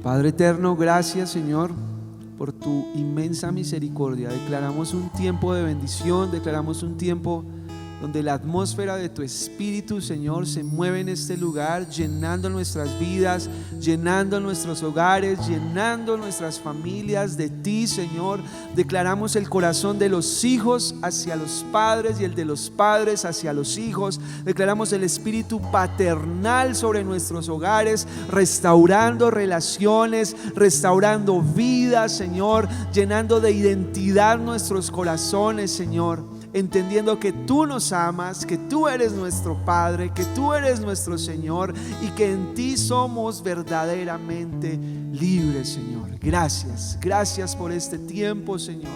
Padre eterno, gracias, Señor, por tu inmensa misericordia. Declaramos un tiempo de bendición, declaramos un tiempo donde la atmósfera de tu Espíritu, Señor, se mueve en este lugar, llenando nuestras vidas, llenando nuestros hogares, llenando nuestras familias de ti, Señor. Declaramos el corazón de los hijos hacia los padres y el de los padres hacia los hijos. Declaramos el espíritu paternal sobre nuestros hogares, restaurando relaciones, restaurando vidas, Señor, llenando de identidad nuestros corazones, Señor. Entendiendo que tú nos amas, que tú eres nuestro Padre, que tú eres nuestro Señor y que en ti somos verdaderamente libres, Señor. Gracias, gracias por este tiempo, Señor.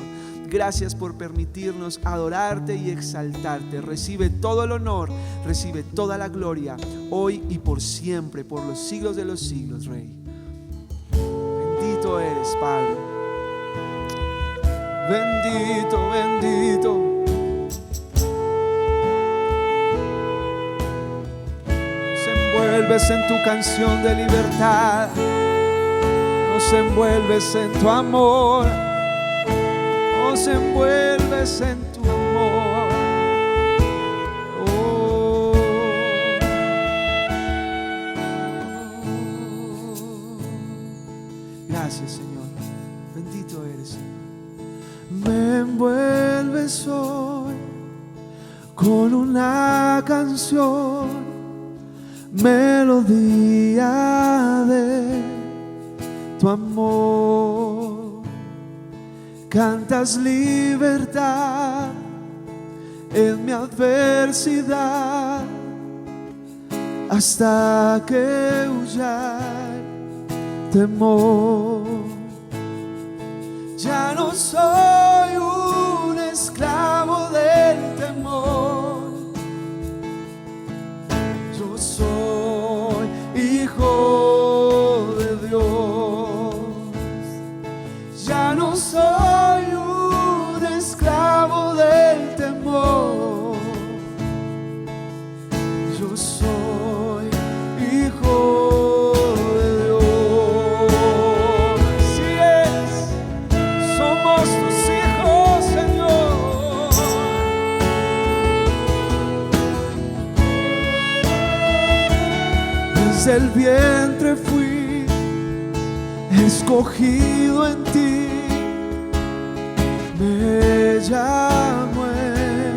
Gracias por permitirnos adorarte y exaltarte. Recibe todo el honor, recibe toda la gloria, hoy y por siempre, por los siglos de los siglos, Rey. Bendito eres, Padre. Bendito, bendito. Envuelves en tu canción de libertad, nos envuelves en tu amor, nos envuelves en tu amor. Oh. Gracias, Señor, bendito eres, Señor. Me envuelves hoy con una canción, melodía de tu amor. Cantas libertad en mi adversidad, hasta que huya el temor. Ya no soy un esclavo del temor, soy hijo de Dios. Ya no soy un esclavo del temor, yo soy hijo de Dios. Así es, somos tus hijos, Señor. Desde el vientre fui escogido en ti, me llamo en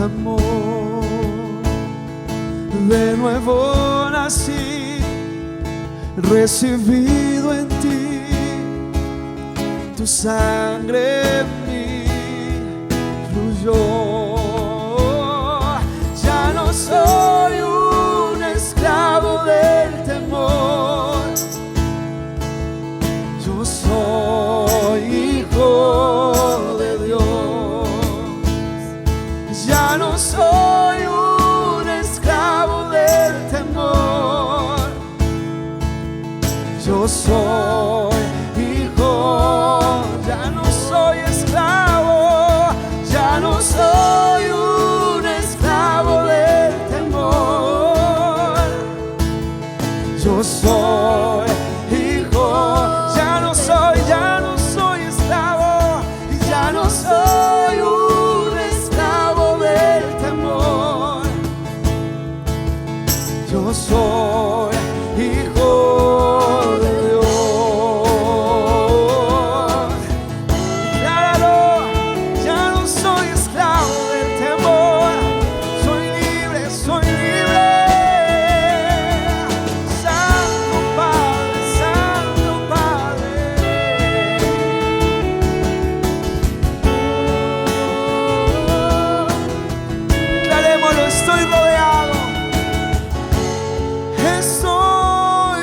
amor. De nuevo nací, recibido en ti, tu sangre en mí fluyó. Ya no soy un esclavo del temor, yo soy hijo de Dios. Ya no soy un esclavo del temor, yo soy hijo. Ya no soy esclavo, ya no soy un esclavo del temor, yo soy hijo. Ya no soy esclavo, ya no soy un esclavo del temor, yo soy hijo de Dios. Claro, ya no soy esclavo del temor, soy libre, soy libre. Santo Padre, Santo Padre. Declarémoslo, estoy rodeado. Estoy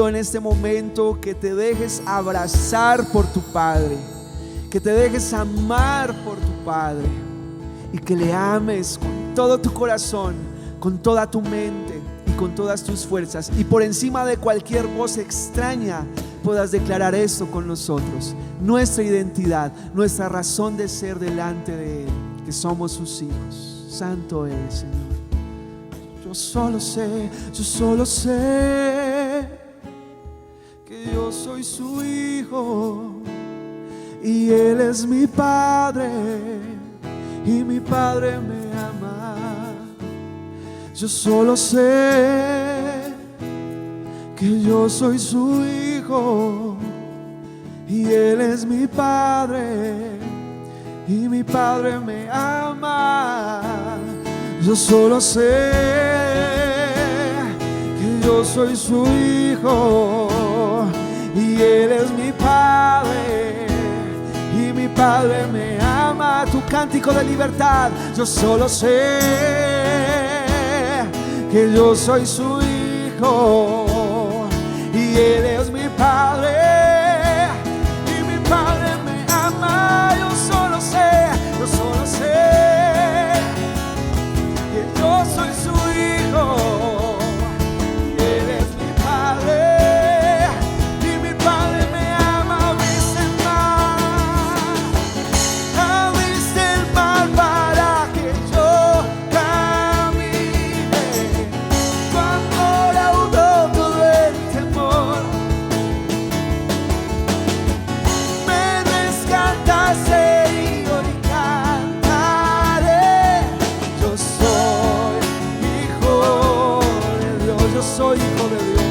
pido en este momento que te dejes abrazar por tu Padre, que te dejes amar por tu Padre y que le ames con todo tu corazón, con toda tu mente y con todas tus fuerzas, y por encima de cualquier voz extraña puedas declarar esto con nosotros: nuestra identidad, nuestra razón de ser delante de Él, que somos sus hijos. Santo eres, Señor. Yo solo sé que yo soy su hijo y Él es mi Padre y mi Padre me ama. Yo solo sé que yo soy su hijo y Él es mi Padre y mi Padre me ama. Yo solo sé que yo soy su hijo y Él es mi Padre y mi Padre me ama. Tu cántico de libertad. Yo solo sé que yo soy su hijo y Él es mi Padre y mi Padre me ama. Yo solo sé que yo soy su hijo y Él es mi Padre y mi Padre me ama. Abriste el mar para que yo camine. Tu amor ahogó todo el temor. Me rescataste y hoy cantaré. Yo soy hijo de Dios. Yo soy hijo de Dios.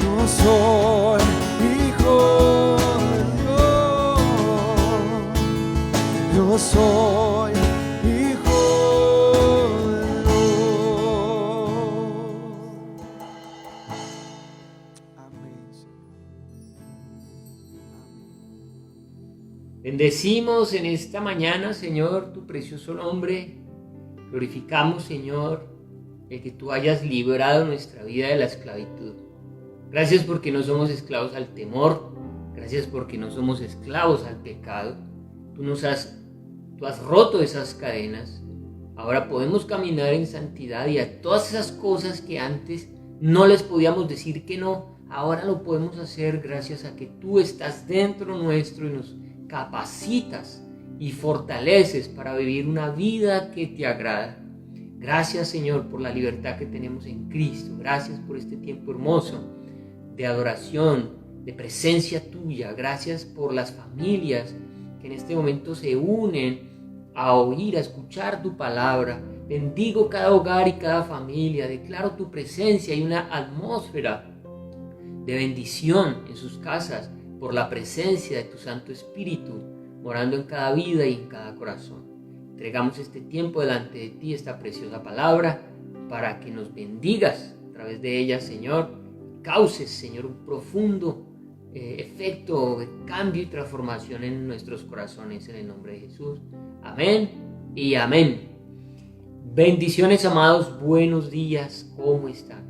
Yo soy hijo de Dios. Yo soy hijo de Dios. Amén, Señor. Bendecimos en esta mañana, Señor, tu precioso nombre. Glorificamos, Señor, el que tú hayas librado nuestra vida de la esclavitud. Gracias porque no somos esclavos al temor. Gracias porque no somos esclavos al pecado. Tú has roto esas cadenas. Ahora podemos caminar en santidad, y a todas esas cosas que antes no les podíamos decir que no, ahora lo podemos hacer gracias a que tú estás dentro nuestro y nos capacitas y fortaleces para vivir una vida que te agrada. Gracias, Señor, por la libertad que tenemos en Cristo. Gracias por este tiempo hermoso de adoración, de presencia tuya. Gracias por las familias que en este momento se unen a oír, a escuchar tu palabra. Bendigo cada hogar y cada familia. Declaro tu presencia y una atmósfera de bendición en sus casas por la presencia de tu Santo Espíritu morando en cada vida y en cada corazón. Entregamos este tiempo delante de ti, esta preciosa palabra, para que nos bendigas a través de ella, Señor. Causes, Señor, un profundo efecto de cambio y transformación en nuestros corazones, en el nombre de Jesús. Amén y amén. Bendiciones, amados, buenos días, ¿cómo están?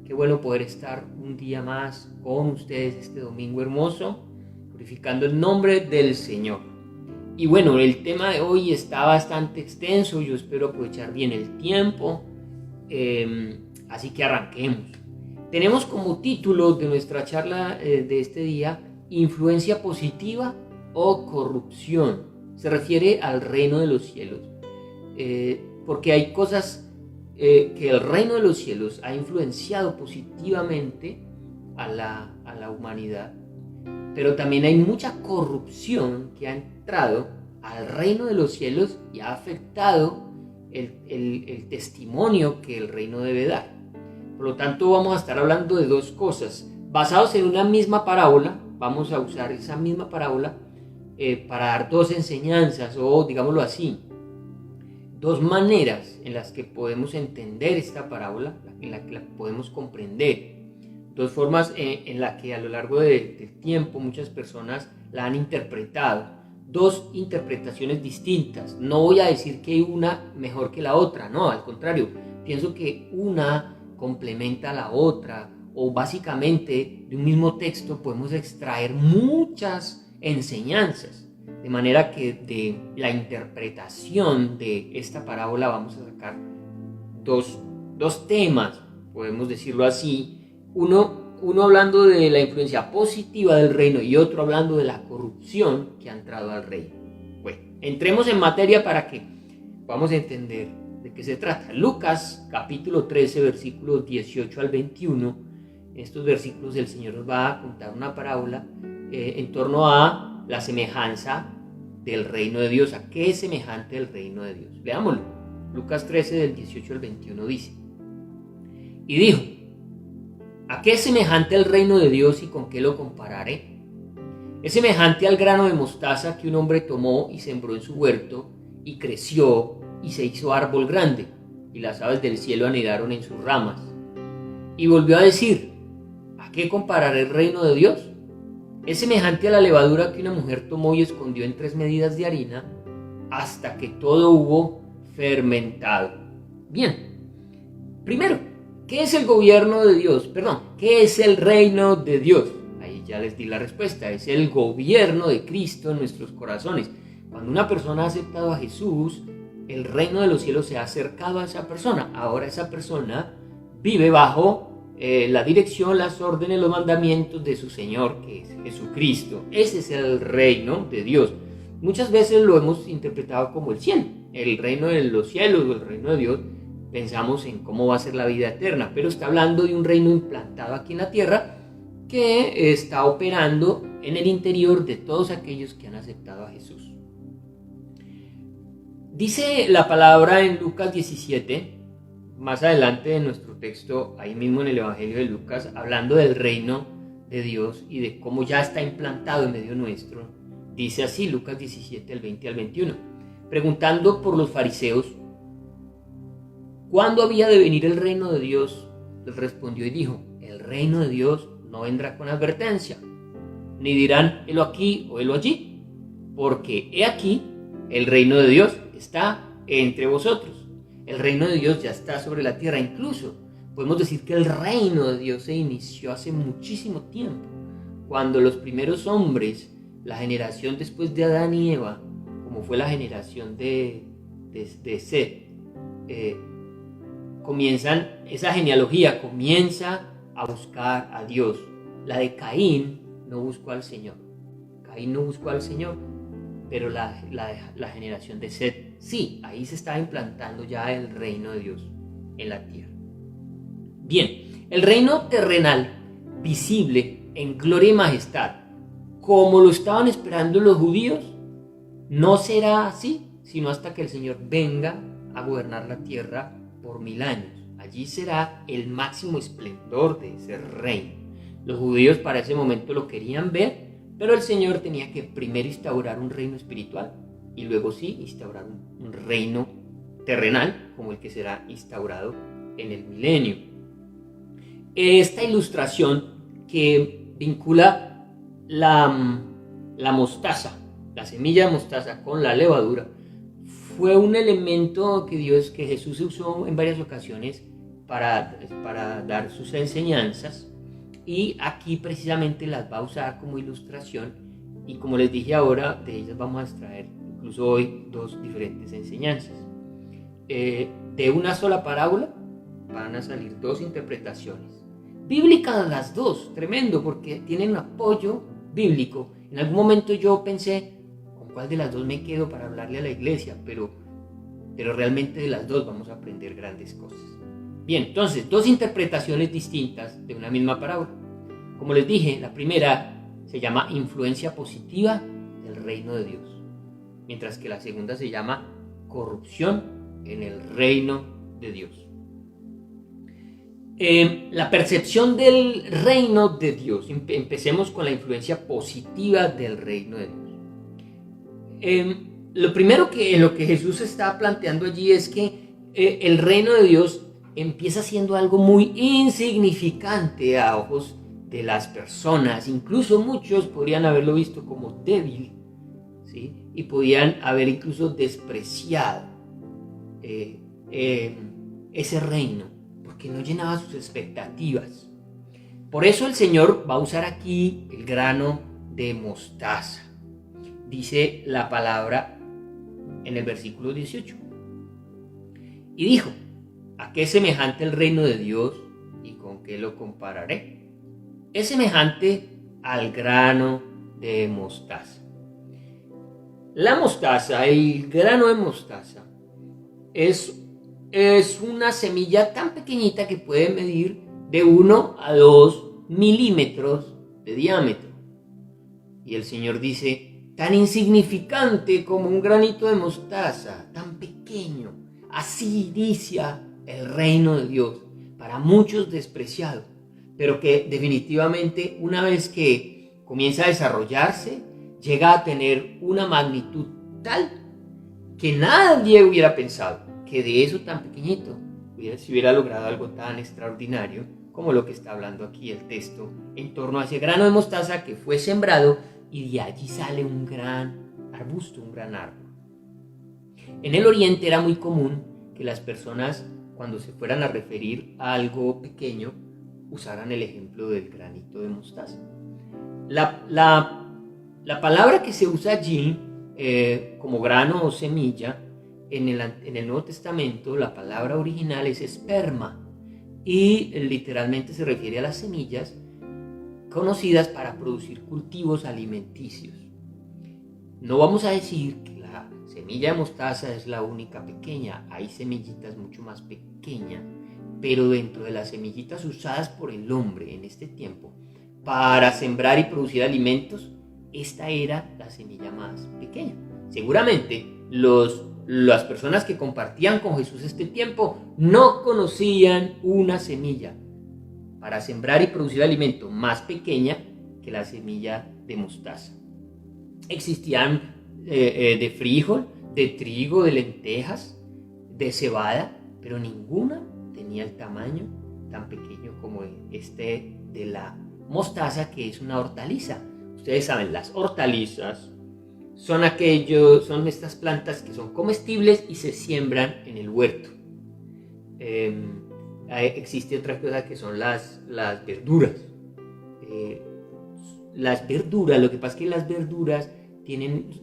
Qué bueno poder estar un día más con ustedes este domingo hermoso, glorificando el nombre del Señor. Y bueno, el tema de hoy está bastante extenso, yo espero aprovechar bien el tiempo, así que arranquemos. Tenemos como título de nuestra charla de este día, influencia positiva o corrupción. Se refiere al reino de los cielos, porque hay cosas que el reino de los cielos ha influenciado positivamente a la humanidad, pero también hay mucha corrupción que ha entrado al reino de los cielos y ha afectado el testimonio que el reino debe dar. Por lo tanto, vamos a estar hablando de dos cosas basados en una misma parábola. Vamos a usar esa misma parábola para dar dos enseñanzas, o digámoslo así, dos maneras en las que podemos entender esta parábola, en la que la podemos comprender. Dos formas en las que a lo largo del tiempo muchas personas la han interpretado. Dos interpretaciones distintas. No voy a decir que una mejor que la otra, no, al contrario. Pienso que una complementa a la otra, o básicamente de un mismo texto podemos extraer muchas enseñanzas, de manera que de la interpretación de esta parábola vamos a sacar dos temas, podemos decirlo así, uno hablando de la influencia positiva del reino y otro hablando de la corrupción que ha entrado al reino. Bueno, entremos en materia para que podamos entender de qué se trata. Lucas capítulo 13 versículos 18 al 21, en estos versículos el Señor nos va a contar una parábola en torno a la semejanza del reino de Dios. ¿A qué es semejante el reino de Dios? Veámoslo. Lucas 13 del 18 al 21 dice: y dijo: ¿a qué es semejante el reino de Dios y con qué lo compararé? Es semejante al grano de mostaza que un hombre tomó y sembró en su huerto, y creció y se hizo árbol grande, y las aves del cielo anidaron en sus ramas. Y volvió a decir: ¿a qué compararé el reino de Dios? Es semejante a la levadura que una mujer tomó y escondió en 3 medidas de harina, hasta que todo hubo fermentado. Bien, primero, ¿qué es el gobierno de Dios? Perdón, ¿qué es el reino de Dios? Ahí ya les di la respuesta. Es el gobierno de Cristo en nuestros corazones. Cuando una persona ha aceptado a Jesús, el reino de los cielos se ha acercado a esa persona. Ahora esa persona vive bajo la dirección, las órdenes, los mandamientos de su Señor, que es Jesucristo. Ese es el reino de Dios. Muchas veces lo hemos interpretado como el cielo, el reino de los cielos o el reino de Dios. Pensamos en cómo va a ser la vida eterna, pero está hablando de un reino implantado aquí en la tierra que está operando en el interior de todos aquellos que han aceptado a Jesús. Dice la palabra en Lucas 17, más adelante en nuestro texto, ahí mismo en el Evangelio de Lucas, hablando del reino de Dios y de cómo ya está implantado en medio nuestro. Dice así, Lucas 17, el 20 al 21, preguntando por los fariseos ¿cuándo había de venir el reino de Dios? Les respondió y dijo: el reino de Dios no vendrá con advertencia, ni dirán helo aquí o helo allí, porque he aquí, el reino de Dios está entre vosotros. El reino de Dios ya está sobre la tierra. Incluso podemos decir que el reino de Dios se inició hace muchísimo tiempo, cuando los primeros hombres, la generación después de Adán y Eva, como fue la generación de Set, esa genealogía comienza a buscar a Dios. La de Caín no buscó al Señor. Caín no buscó al Señor, pero la generación de Set, sí, ahí se estaba implantando ya el reino de Dios en la tierra. Bien, el reino terrenal, visible en gloria y majestad, como lo estaban esperando los judíos, no será así, sino hasta que el Señor venga a gobernar la tierra por 1000 años. Allí será el máximo esplendor de ese reino. Los judíos para ese momento lo querían ver, pero el Señor tenía que primero instaurar un reino espiritual y luego sí instaurar un reino terrenal como el que será instaurado en el milenio. Esta ilustración que vincula la mostaza, la semilla de mostaza con la levadura, fue un elemento que Jesús usó en varias ocasiones para dar sus enseñanzas, y aquí precisamente las va a usar como ilustración, y como les dije ahora, de ellas vamos a extraer incluso hoy 2 diferentes enseñanzas. De una sola parábola van a salir 2 interpretaciones bíblicas, las 2, tremendo, porque tienen un apoyo bíblico. En algún momento yo pensé, ¿con cuál de las 2 me quedo para hablarle a la iglesia? Pero realmente de las 2 vamos a aprender grandes cosas. Bien, entonces, 2 interpretaciones distintas de una misma parábola. Como les dije, la primera se llama influencia positiva del reino de Dios, mientras que la segunda se llama corrupción en el reino de Dios. La percepción del reino de Dios. Empecemos con la influencia positiva del reino de Dios. Lo primero lo que Jesús está planteando allí es que el reino de Dios empieza siendo algo muy insignificante a ojos de las personas. Incluso muchos podrían haberlo visto como débil, ¿sí? Y podían haber incluso despreciado ese reino, porque no llenaba sus expectativas. Por eso el Señor va a usar aquí el grano de mostaza. Dice la palabra en el versículo 18. Y dijo: ¿a qué es semejante el reino de Dios y con qué lo compararé? Es semejante al grano de mostaza. La mostaza, el grano de mostaza, es una semilla tan pequeñita que puede medir de 1 a 2 milímetros de diámetro. Y el Señor dice: tan insignificante como un granito de mostaza, tan pequeño. Así inicia el reino de Dios, para muchos despreciado, pero que definitivamente una vez que comienza a desarrollarse, llega a tener una magnitud tal que nadie hubiera pensado que de eso tan pequeñito se hubiera logrado algo tan extraordinario como lo que está hablando aquí el texto en torno a ese grano de mostaza que fue sembrado y de allí sale un gran arbusto, un gran árbol. En el Oriente era muy común que las personas, cuando se fueran a referir a algo pequeño, usaran el ejemplo del granito de mostaza. La palabra que se usa allí como grano o semilla en el Nuevo Testamento, la palabra original es esperma y literalmente se refiere a las semillas conocidas para producir cultivos alimenticios. No vamos a decir que la semilla de mostaza es la única pequeña, hay semillitas mucho más pequeñas, pero dentro de las semillitas usadas por el hombre en este tiempo para sembrar y producir alimentos, esta era la semilla más pequeña. Seguramente las personas que compartían con Jesús este tiempo no conocían una semilla para sembrar y producir alimento más pequeña que la semilla de mostaza. Existían de frijol, de trigo, de lentejas, de cebada, pero ninguna tenía el tamaño tan pequeño como este de la mostaza, que es una hortaliza. Ustedes saben, las hortalizas son estas plantas que son comestibles y se siembran en el huerto. Existe otra cosa que son las verduras. Las verduras, lo que pasa es que las verduras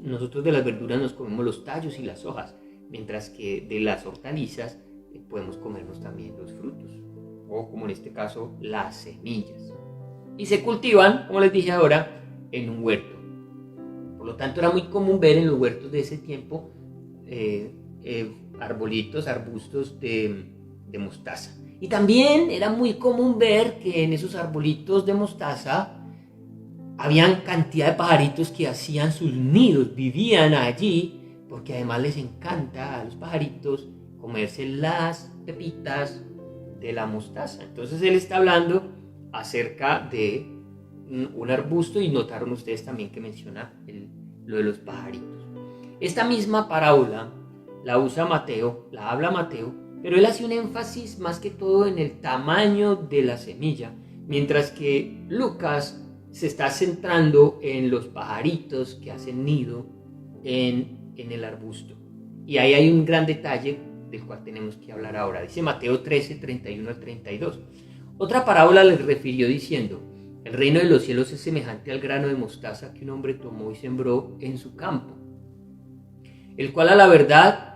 nosotros de las verduras nos comemos los tallos y las hojas, mientras que de las hortalizas podemos comernos también los frutos, o como en este caso, las semillas. Y se cultivan, como les dije ahora, en un huerto. Por lo tanto, era muy común ver en los huertos de ese tiempo arbustos de mostaza. Y también era muy común ver que en esos arbolitos de mostaza habían cantidad de pajaritos que hacían sus nidos, vivían allí, porque además les encanta a los pajaritos comerse las pepitas de la mostaza. Entonces él está hablando acerca de un arbusto, y notaron ustedes también que menciona lo de los pajaritos. Esta misma parábola la habla Mateo, pero él hace un énfasis más que todo en el tamaño de la semilla, mientras que Lucas se está centrando en los pajaritos que hacen nido en el arbusto. Y ahí hay un gran detalle del cual tenemos que hablar ahora. Dice Mateo 13, 31 al 32. Otra parábola les refirió diciendo: el reino de los cielos es semejante al grano de mostaza que un hombre tomó y sembró en su campo, el cual a la verdad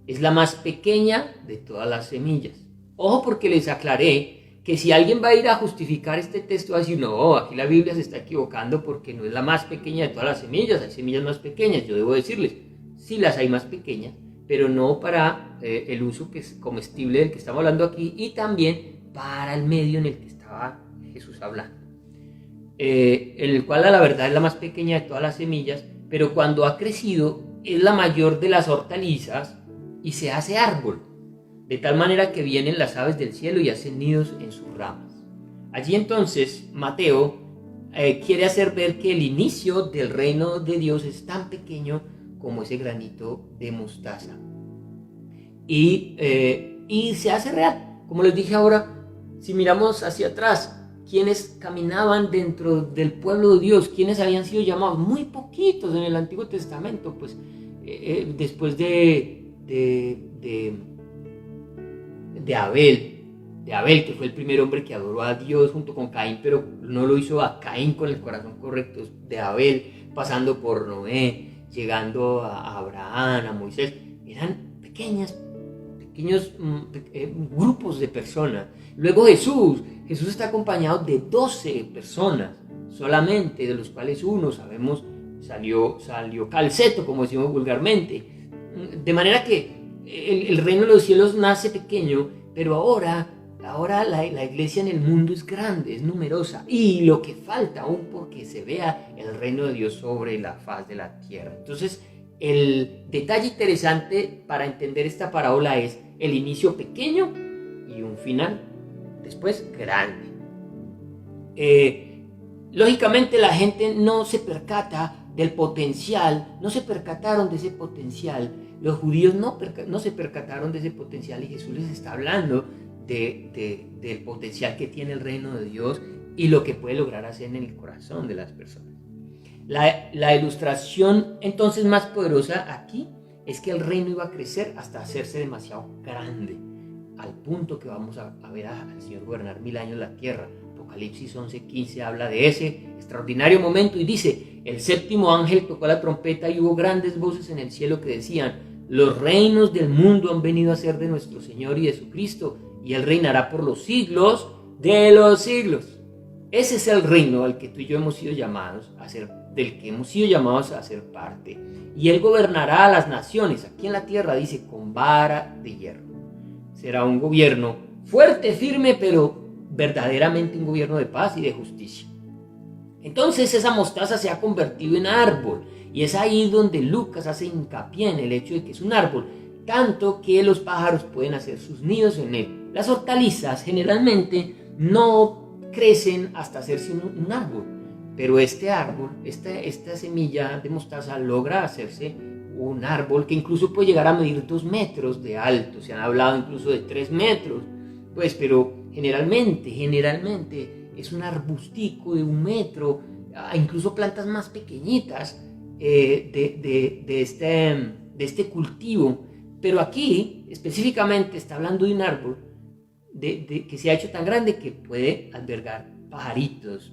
es la más pequeña de todas las semillas. Ojo, porque les aclaré que si alguien va a ir a justificar este texto, va a decir: no, aquí la Biblia se está equivocando porque no es la más pequeña de todas las semillas, hay semillas más pequeñas. Yo debo decirles, sí las hay más pequeñas, pero no para el uso que es comestible del que estamos hablando aquí, y también para el medio en el que estaba Jesús hablando, en el cual a la verdad es la más pequeña de todas las semillas, pero cuando ha crecido es la mayor de las hortalizas y se hace árbol, de tal manera que vienen las aves del cielo y hacen nidos en sus ramas. Allí entonces Mateo quiere hacer ver que el inicio del reino de Dios es tan pequeño como ese granito de mostaza, y se hace real. Como les dije ahora, si miramos hacia atrás, quienes caminaban dentro del pueblo de Dios, quienes habían sido llamados, muy poquitos en el Antiguo Testamento, pues después de Abel, de Abel, que fue el primer hombre que adoró a Dios junto con Caín, pero no lo hizo a Caín con el corazón correcto, de Abel, pasando por Noé, llegando a Abraham, a Moisés. Eran pequeños grupos de personas. Luego Jesús está acompañado de 12 personas solamente, de los cuales uno, sabemos, salió calceto, como decimos vulgarmente. De manera que el reino de los cielos nace pequeño, pero ahora la iglesia en el mundo es grande, es numerosa, y lo que falta aún porque se vea el reino de Dios sobre la faz de la tierra. Entonces, el detalle interesante para entender esta parábola es el inicio pequeño y un final después grande. Lógicamente la gente no se percata del potencial, no se percataron de ese potencial. Los judíos no se percataron de ese potencial, y Jesús les está hablando del potencial que tiene el reino de Dios y lo que puede lograr hacer en el corazón de las personas. La ilustración entonces más poderosa aquí es que el reino iba a crecer hasta hacerse demasiado grande, al punto que vamos a ver al Señor gobernar 1000 años la tierra. Apocalipsis 11:15 habla de ese extraordinario momento y dice: el séptimo ángel tocó la trompeta y hubo grandes voces en el cielo que decían: los reinos del mundo han venido a ser de nuestro Señor y de su Cristo, y Él reinará por los siglos de los siglos. Ese es el reino al que tú y yo hemos sido llamados a ser, del que hemos sido llamados a ser parte. Y Él gobernará a las naciones, aquí en la tierra dice, con vara de hierro. Será un gobierno fuerte, firme, pero verdaderamente un gobierno de paz y de justicia. Entonces esa mostaza se ha convertido en árbol, y es ahí donde Lucas hace hincapié en el hecho de que es un árbol, tanto que los pájaros pueden hacer sus nidos en él. Las hortalizas generalmente no crecen hasta hacerse un árbol, pero este árbol, esta semilla de mostaza logra hacerse un árbol que incluso puede llegar a medir 2 metros de alto. Se han hablado incluso de 3 metros, pues, pero generalmente es un arbustico de 1 metro, incluso plantas más pequeñitas de este cultivo. Pero aquí específicamente está hablando de un árbol que se ha hecho tan grande que puede albergar pajaritos.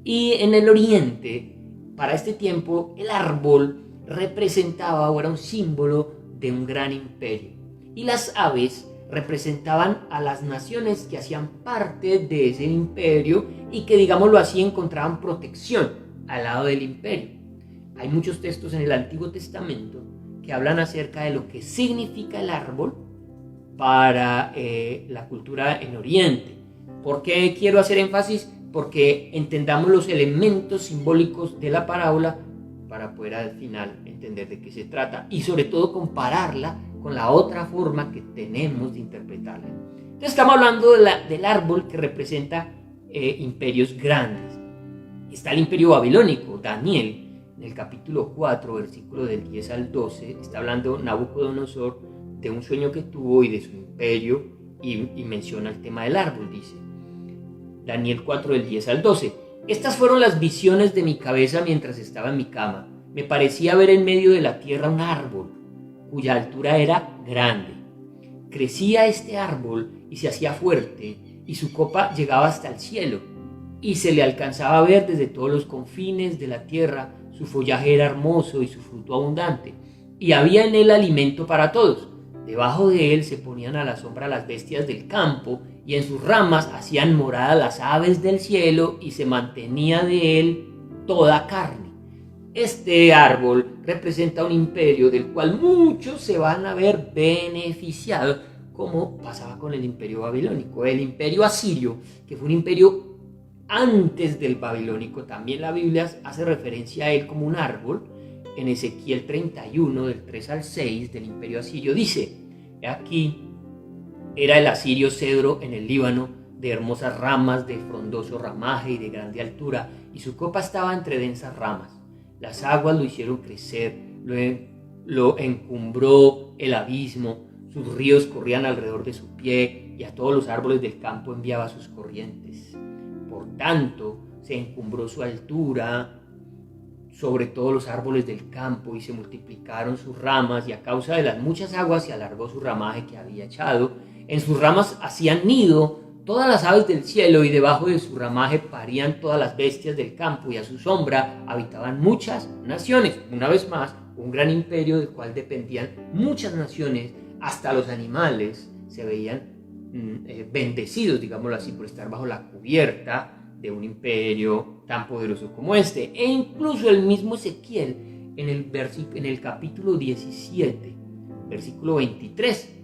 Y en el oriente, para este tiempo, el árbol representaba o era un símbolo de un gran imperio, y las aves representaban a las naciones que hacían parte de ese imperio y que, digámoslo así, encontraban protección al lado del imperio. Hay muchos textos en el Antiguo Testamento que hablan acerca de lo que significa el árbol para la cultura en Oriente. ¿Por qué quiero hacer énfasis? Porque entendamos los elementos simbólicos de la parábola para poder al final entender de qué se trata, y sobre todo compararla con la otra forma que tenemos de interpretarla. Entonces estamos hablando del árbol que representa imperios grandes. Está el imperio babilónico. Daniel, en el capítulo 4, versículo del 10 al 12, está hablando Nabucodonosor de un sueño que tuvo y de su imperio, y menciona el tema del árbol. Dice Daniel 4, del 10 al 12: estas fueron las visiones de mi cabeza mientras estaba en mi cama. Me parecía ver en medio de la tierra un árbol, cuya altura era grande. Crecía este árbol y se hacía fuerte, y su copa llegaba hasta el cielo, y se le alcanzaba a ver desde todos los confines de la tierra. Su follaje era hermoso y su fruto abundante, y había en él alimento para todos. Debajo de él se ponían a la sombra las bestias del campo, y en sus ramas hacían morada las aves del cielo, y se mantenía de él toda carne. Este árbol representa un imperio del cual muchos se van a ver beneficiados, como pasaba con el imperio babilónico. El imperio asirio, que fue un imperio antes del babilónico, también la Biblia hace referencia a él como un árbol. En Ezequiel 31, del 3 al 6, del imperio asirio, dice: aquí era el asirio cedro en el Líbano, de hermosas ramas, de frondoso ramaje y de grande altura, y su copa estaba entre densas ramas. Las aguas lo hicieron crecer, lo encumbró el abismo, sus ríos corrían alrededor de su pie, y a todos los árboles del campo enviaba sus corrientes. Por tanto, se encumbró su altura sobre todos los árboles del campo, y se multiplicaron sus ramas, y a causa de las muchas aguas se alargó su ramaje que había echado. En sus ramas hacían nido todas las aves del cielo, y debajo de su ramaje parían todas las bestias del campo, y a su sombra habitaban muchas naciones. Una vez más, un gran imperio del cual dependían muchas naciones, hasta los animales se veían bendecidos, digámoslo así, por estar bajo la cubierta de un imperio tan poderoso como este. E incluso el mismo Ezequiel, en el capítulo 17, versículo 23,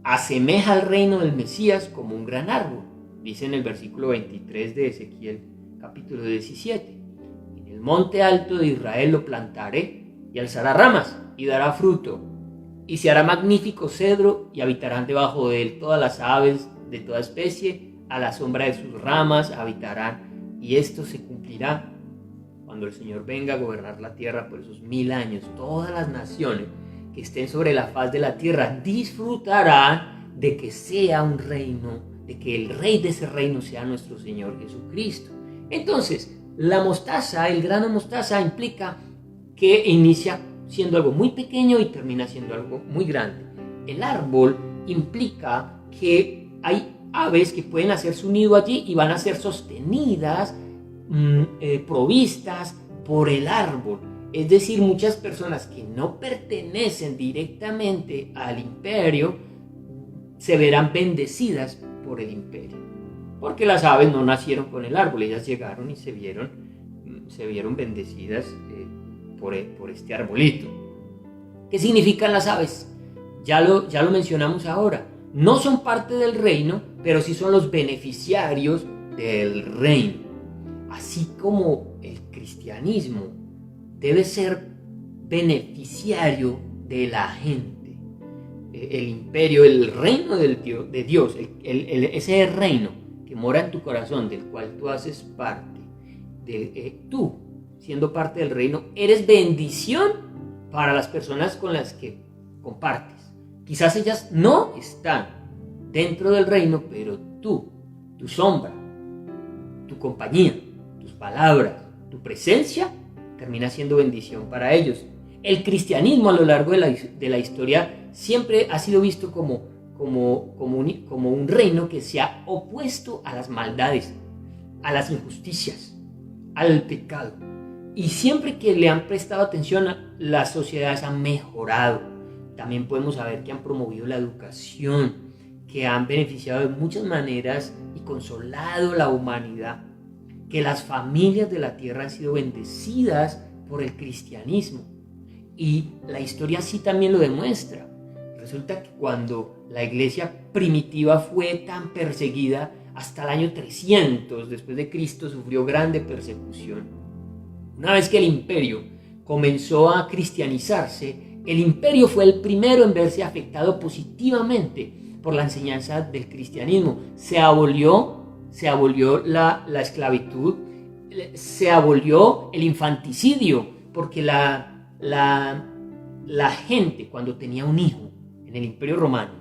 asemeja al reino del Mesías como un gran árbol. Dice en el versículo 23 de Ezequiel capítulo 17: en el monte alto de Israel lo plantaré, y alzará ramas, y dará fruto, y se hará magnífico cedro, y habitarán debajo de él todas las aves de toda especie, a la sombra de sus ramas habitarán. Y esto se cumplirá cuando el Señor venga a gobernar la tierra por esos 1000 años. Todas las naciones que estén sobre la faz de la tierra disfrutarán de que sea un reino, de que el rey de ese reino sea nuestro Señor Jesucristo. Entonces, la mostaza, el grano mostaza, implica que inicia siendo algo muy pequeño y termina siendo algo muy grande. El árbol implica que hay aves que pueden hacer su nido allí y van a ser sostenidas, provistas por el árbol. Es decir, muchas personas que no pertenecen directamente al imperio se verán bendecidas por el imperio, porque las aves no nacieron con el árbol, ellas llegaron y se vieron bendecidas por este arbolito. ¿Qué significan las aves? Ya lo mencionamos ahora. No son parte del reino, pero sí son los beneficiarios del reino. Así como el cristianismo debe ser beneficiario de la gente. El imperio, el reino de Dios, ese reino que mora en tu corazón, del cual tú haces parte, tú, siendo parte del reino, eres bendición para las personas con las que compartes. Quizás ellas no están dentro del reino, pero tú, tu sombra, tu compañía, tus palabras, tu presencia, termina siendo bendición para ellos. El cristianismo a lo largo de la historia siempre ha sido visto como un reino que se ha opuesto a las maldades, a las injusticias, al pecado. Y siempre que le han prestado atención, las sociedades han mejorado. También podemos saber que han promovido la educación, que han beneficiado de muchas maneras y consolado la humanidad, que las familias de la tierra han sido bendecidas por el cristianismo. Y la historia así también lo demuestra. Resulta que cuando la iglesia primitiva fue tan perseguida, hasta el año 300 después de Cristo sufrió grande persecución. Una vez que el imperio comenzó a cristianizarse, el imperio fue el primero en verse afectado positivamente por la enseñanza del cristianismo. Se abolió la esclavitud, se abolió el infanticidio, porque la gente, cuando tenía un hijo en el Imperio Romano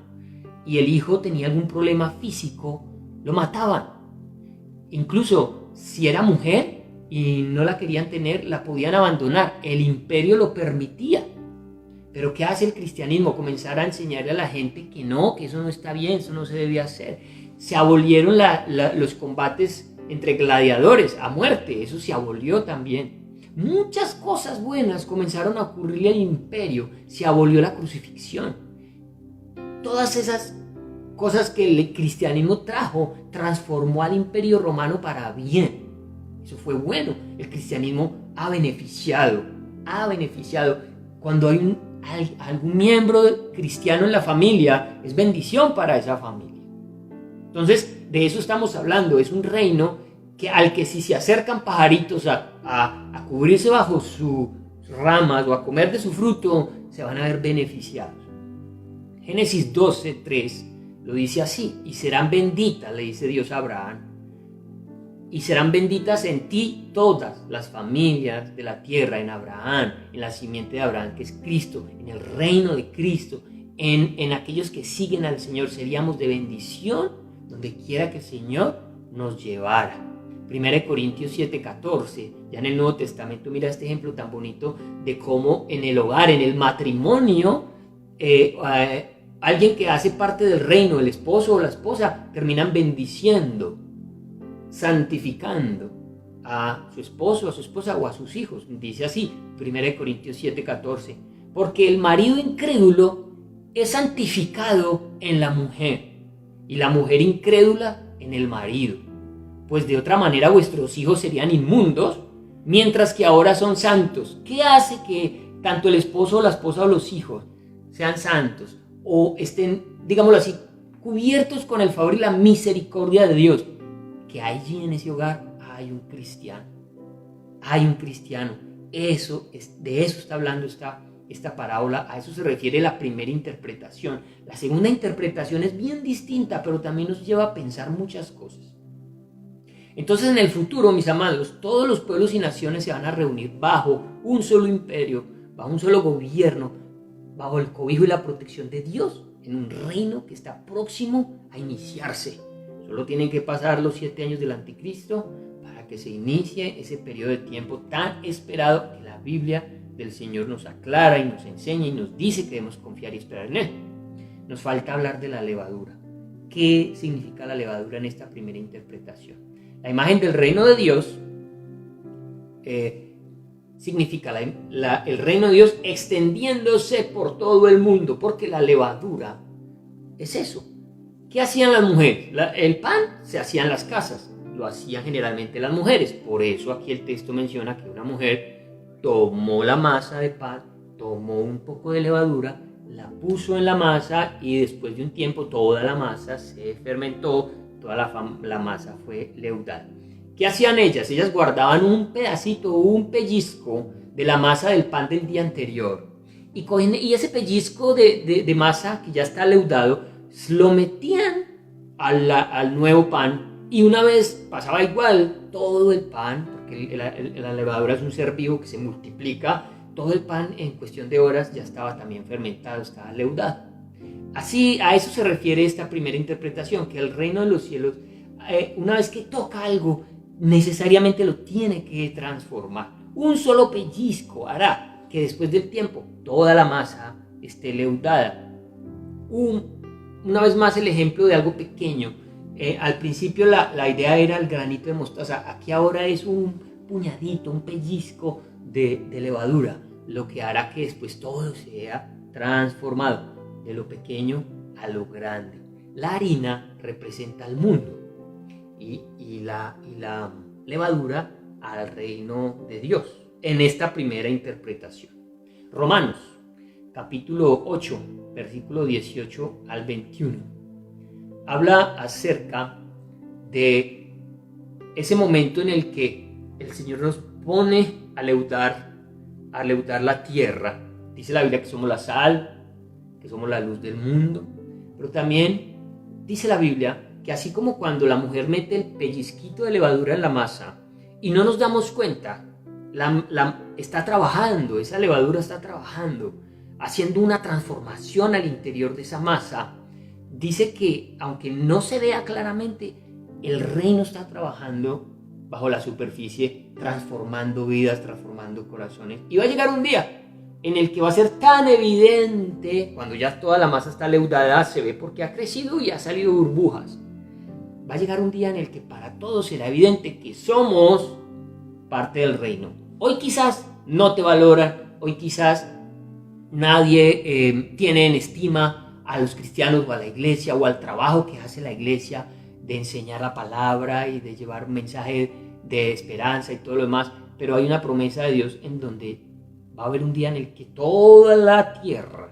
y el hijo tenía algún problema físico, lo mataban. Incluso si era mujer y no la querían tener, la podían abandonar. El imperio lo permitía. Pero ¿qué hace el cristianismo? Comenzar a enseñarle a la gente que no, que eso no está bien, eso no se debe hacer. Se abolieron los combates entre gladiadores a muerte, eso se abolió también. Muchas cosas buenas comenzaron a ocurrirle al imperio, se abolió la crucifixión. Todas esas cosas que el cristianismo trajo, transformó al imperio romano para bien. Eso fue bueno. El cristianismo ha beneficiado. Cuando hay algún miembro cristiano en la familia, es bendición para esa familia. Entonces, de eso estamos hablando. Es un reino al que si se acercan pajaritos a cubrirse bajo sus ramas o a comer de su fruto, se van a ver beneficiados. Génesis 12:3 lo dice así: y serán benditas, le dice Dios a Abraham, y serán benditas en ti todas las familias de la tierra, en Abraham, en la simiente de Abraham, que es Cristo, en el reino de Cristo, en aquellos que siguen al Señor. Seríamos de bendición donde quiera que el Señor nos llevara. 1 Corintios 7:14, ya en el Nuevo Testamento, mira este ejemplo tan bonito de cómo en el hogar, en el matrimonio, alguien que hace parte del reino, el esposo o la esposa, terminan bendiciendo, santificando a su esposo, a su esposa o a sus hijos. Dice así, 1 Corintios 7:14, porque el marido incrédulo es santificado en la mujer y la mujer incrédula en el marido, pues de otra manera vuestros hijos serían inmundos, mientras que ahora son santos. ¿Qué hace que tanto el esposo o la esposa o los hijos sean santos o estén, digámoslo así, cubiertos con el favor y la misericordia de Dios? Que allí en ese hogar hay un cristiano. Hay un cristiano. De eso está hablando esta parábola. A eso se refiere la primera interpretación. La segunda interpretación es bien distinta, pero también nos lleva a pensar muchas cosas. Entonces, en el futuro, mis amados, todos los pueblos y naciones se van a reunir bajo un solo imperio, bajo un solo gobierno, bajo el cobijo y la protección de Dios, en un reino que está próximo a iniciarse. Solo tienen que pasar los 7 años del anticristo para que se inicie ese periodo de tiempo tan esperado que la Biblia del Señor nos aclara y nos enseña y nos dice que debemos confiar y esperar en Él. Nos falta hablar de la levadura. ¿Qué significa la levadura en esta primera interpretación? La imagen del reino de Dios significa el reino de Dios extendiéndose por todo el mundo, porque la levadura es eso. ¿Qué hacían las mujeres? El pan se hacía en las casas, lo hacían generalmente las mujeres. Por eso aquí el texto menciona que una mujer tomó la masa de pan, tomó un poco de levadura, la puso en la masa y después de un tiempo toda la masa se fermentó, toda la masa fue leudada. ¿Qué hacían ellas? Ellas guardaban un pedacito, un pellizco de la masa del pan del día anterior y ese pellizco de masa que ya está leudado lo metían al nuevo pan y una vez pasaba igual todo el pan, porque la levadura es un ser vivo que se multiplica, todo el pan en cuestión de horas ya estaba también fermentado, estaba leudado. Así, a eso se refiere esta primera interpretación, que el reino de los cielos, una vez que toca algo, necesariamente lo tiene que transformar. Un solo pellizco hará que después del tiempo toda la masa esté leudada. Una vez más el ejemplo de algo pequeño. Al principio la idea era el granito de mostaza. Aquí ahora es un puñadito, un pellizco de levadura, lo que hará que después todo sea transformado, de lo pequeño a lo grande. La harina representa al mundo y la levadura al reino de Dios, en esta primera interpretación. Romanos, capítulo 8, versículo 18 al 21, habla acerca de ese momento en el que el Señor nos pone a leudar la tierra. Dice la Biblia que somos la sal, que somos la luz del mundo, pero también dice la Biblia que así como cuando la mujer mete el pellizquito de levadura en la masa y no nos damos cuenta, está trabajando, esa levadura está trabajando, haciendo una transformación al interior de esa masa. Dice que aunque no se vea claramente, el reino está trabajando bajo la superficie, transformando vidas, transformando corazones. Y va a llegar un día en el que va a ser tan evidente, cuando ya toda la masa está leudada, se ve porque ha crecido y ha salido burbujas. Va a llegar un día en el que para todos será evidente que somos parte del reino. Hoy quizás no te valoran, hoy quizás nadie tiene en estima a los cristianos o a la iglesia o al trabajo que hace la iglesia de enseñar la palabra y de llevar un mensaje de esperanza y todo lo demás, pero hay una promesa de Dios en donde va a haber un día en el que toda la tierra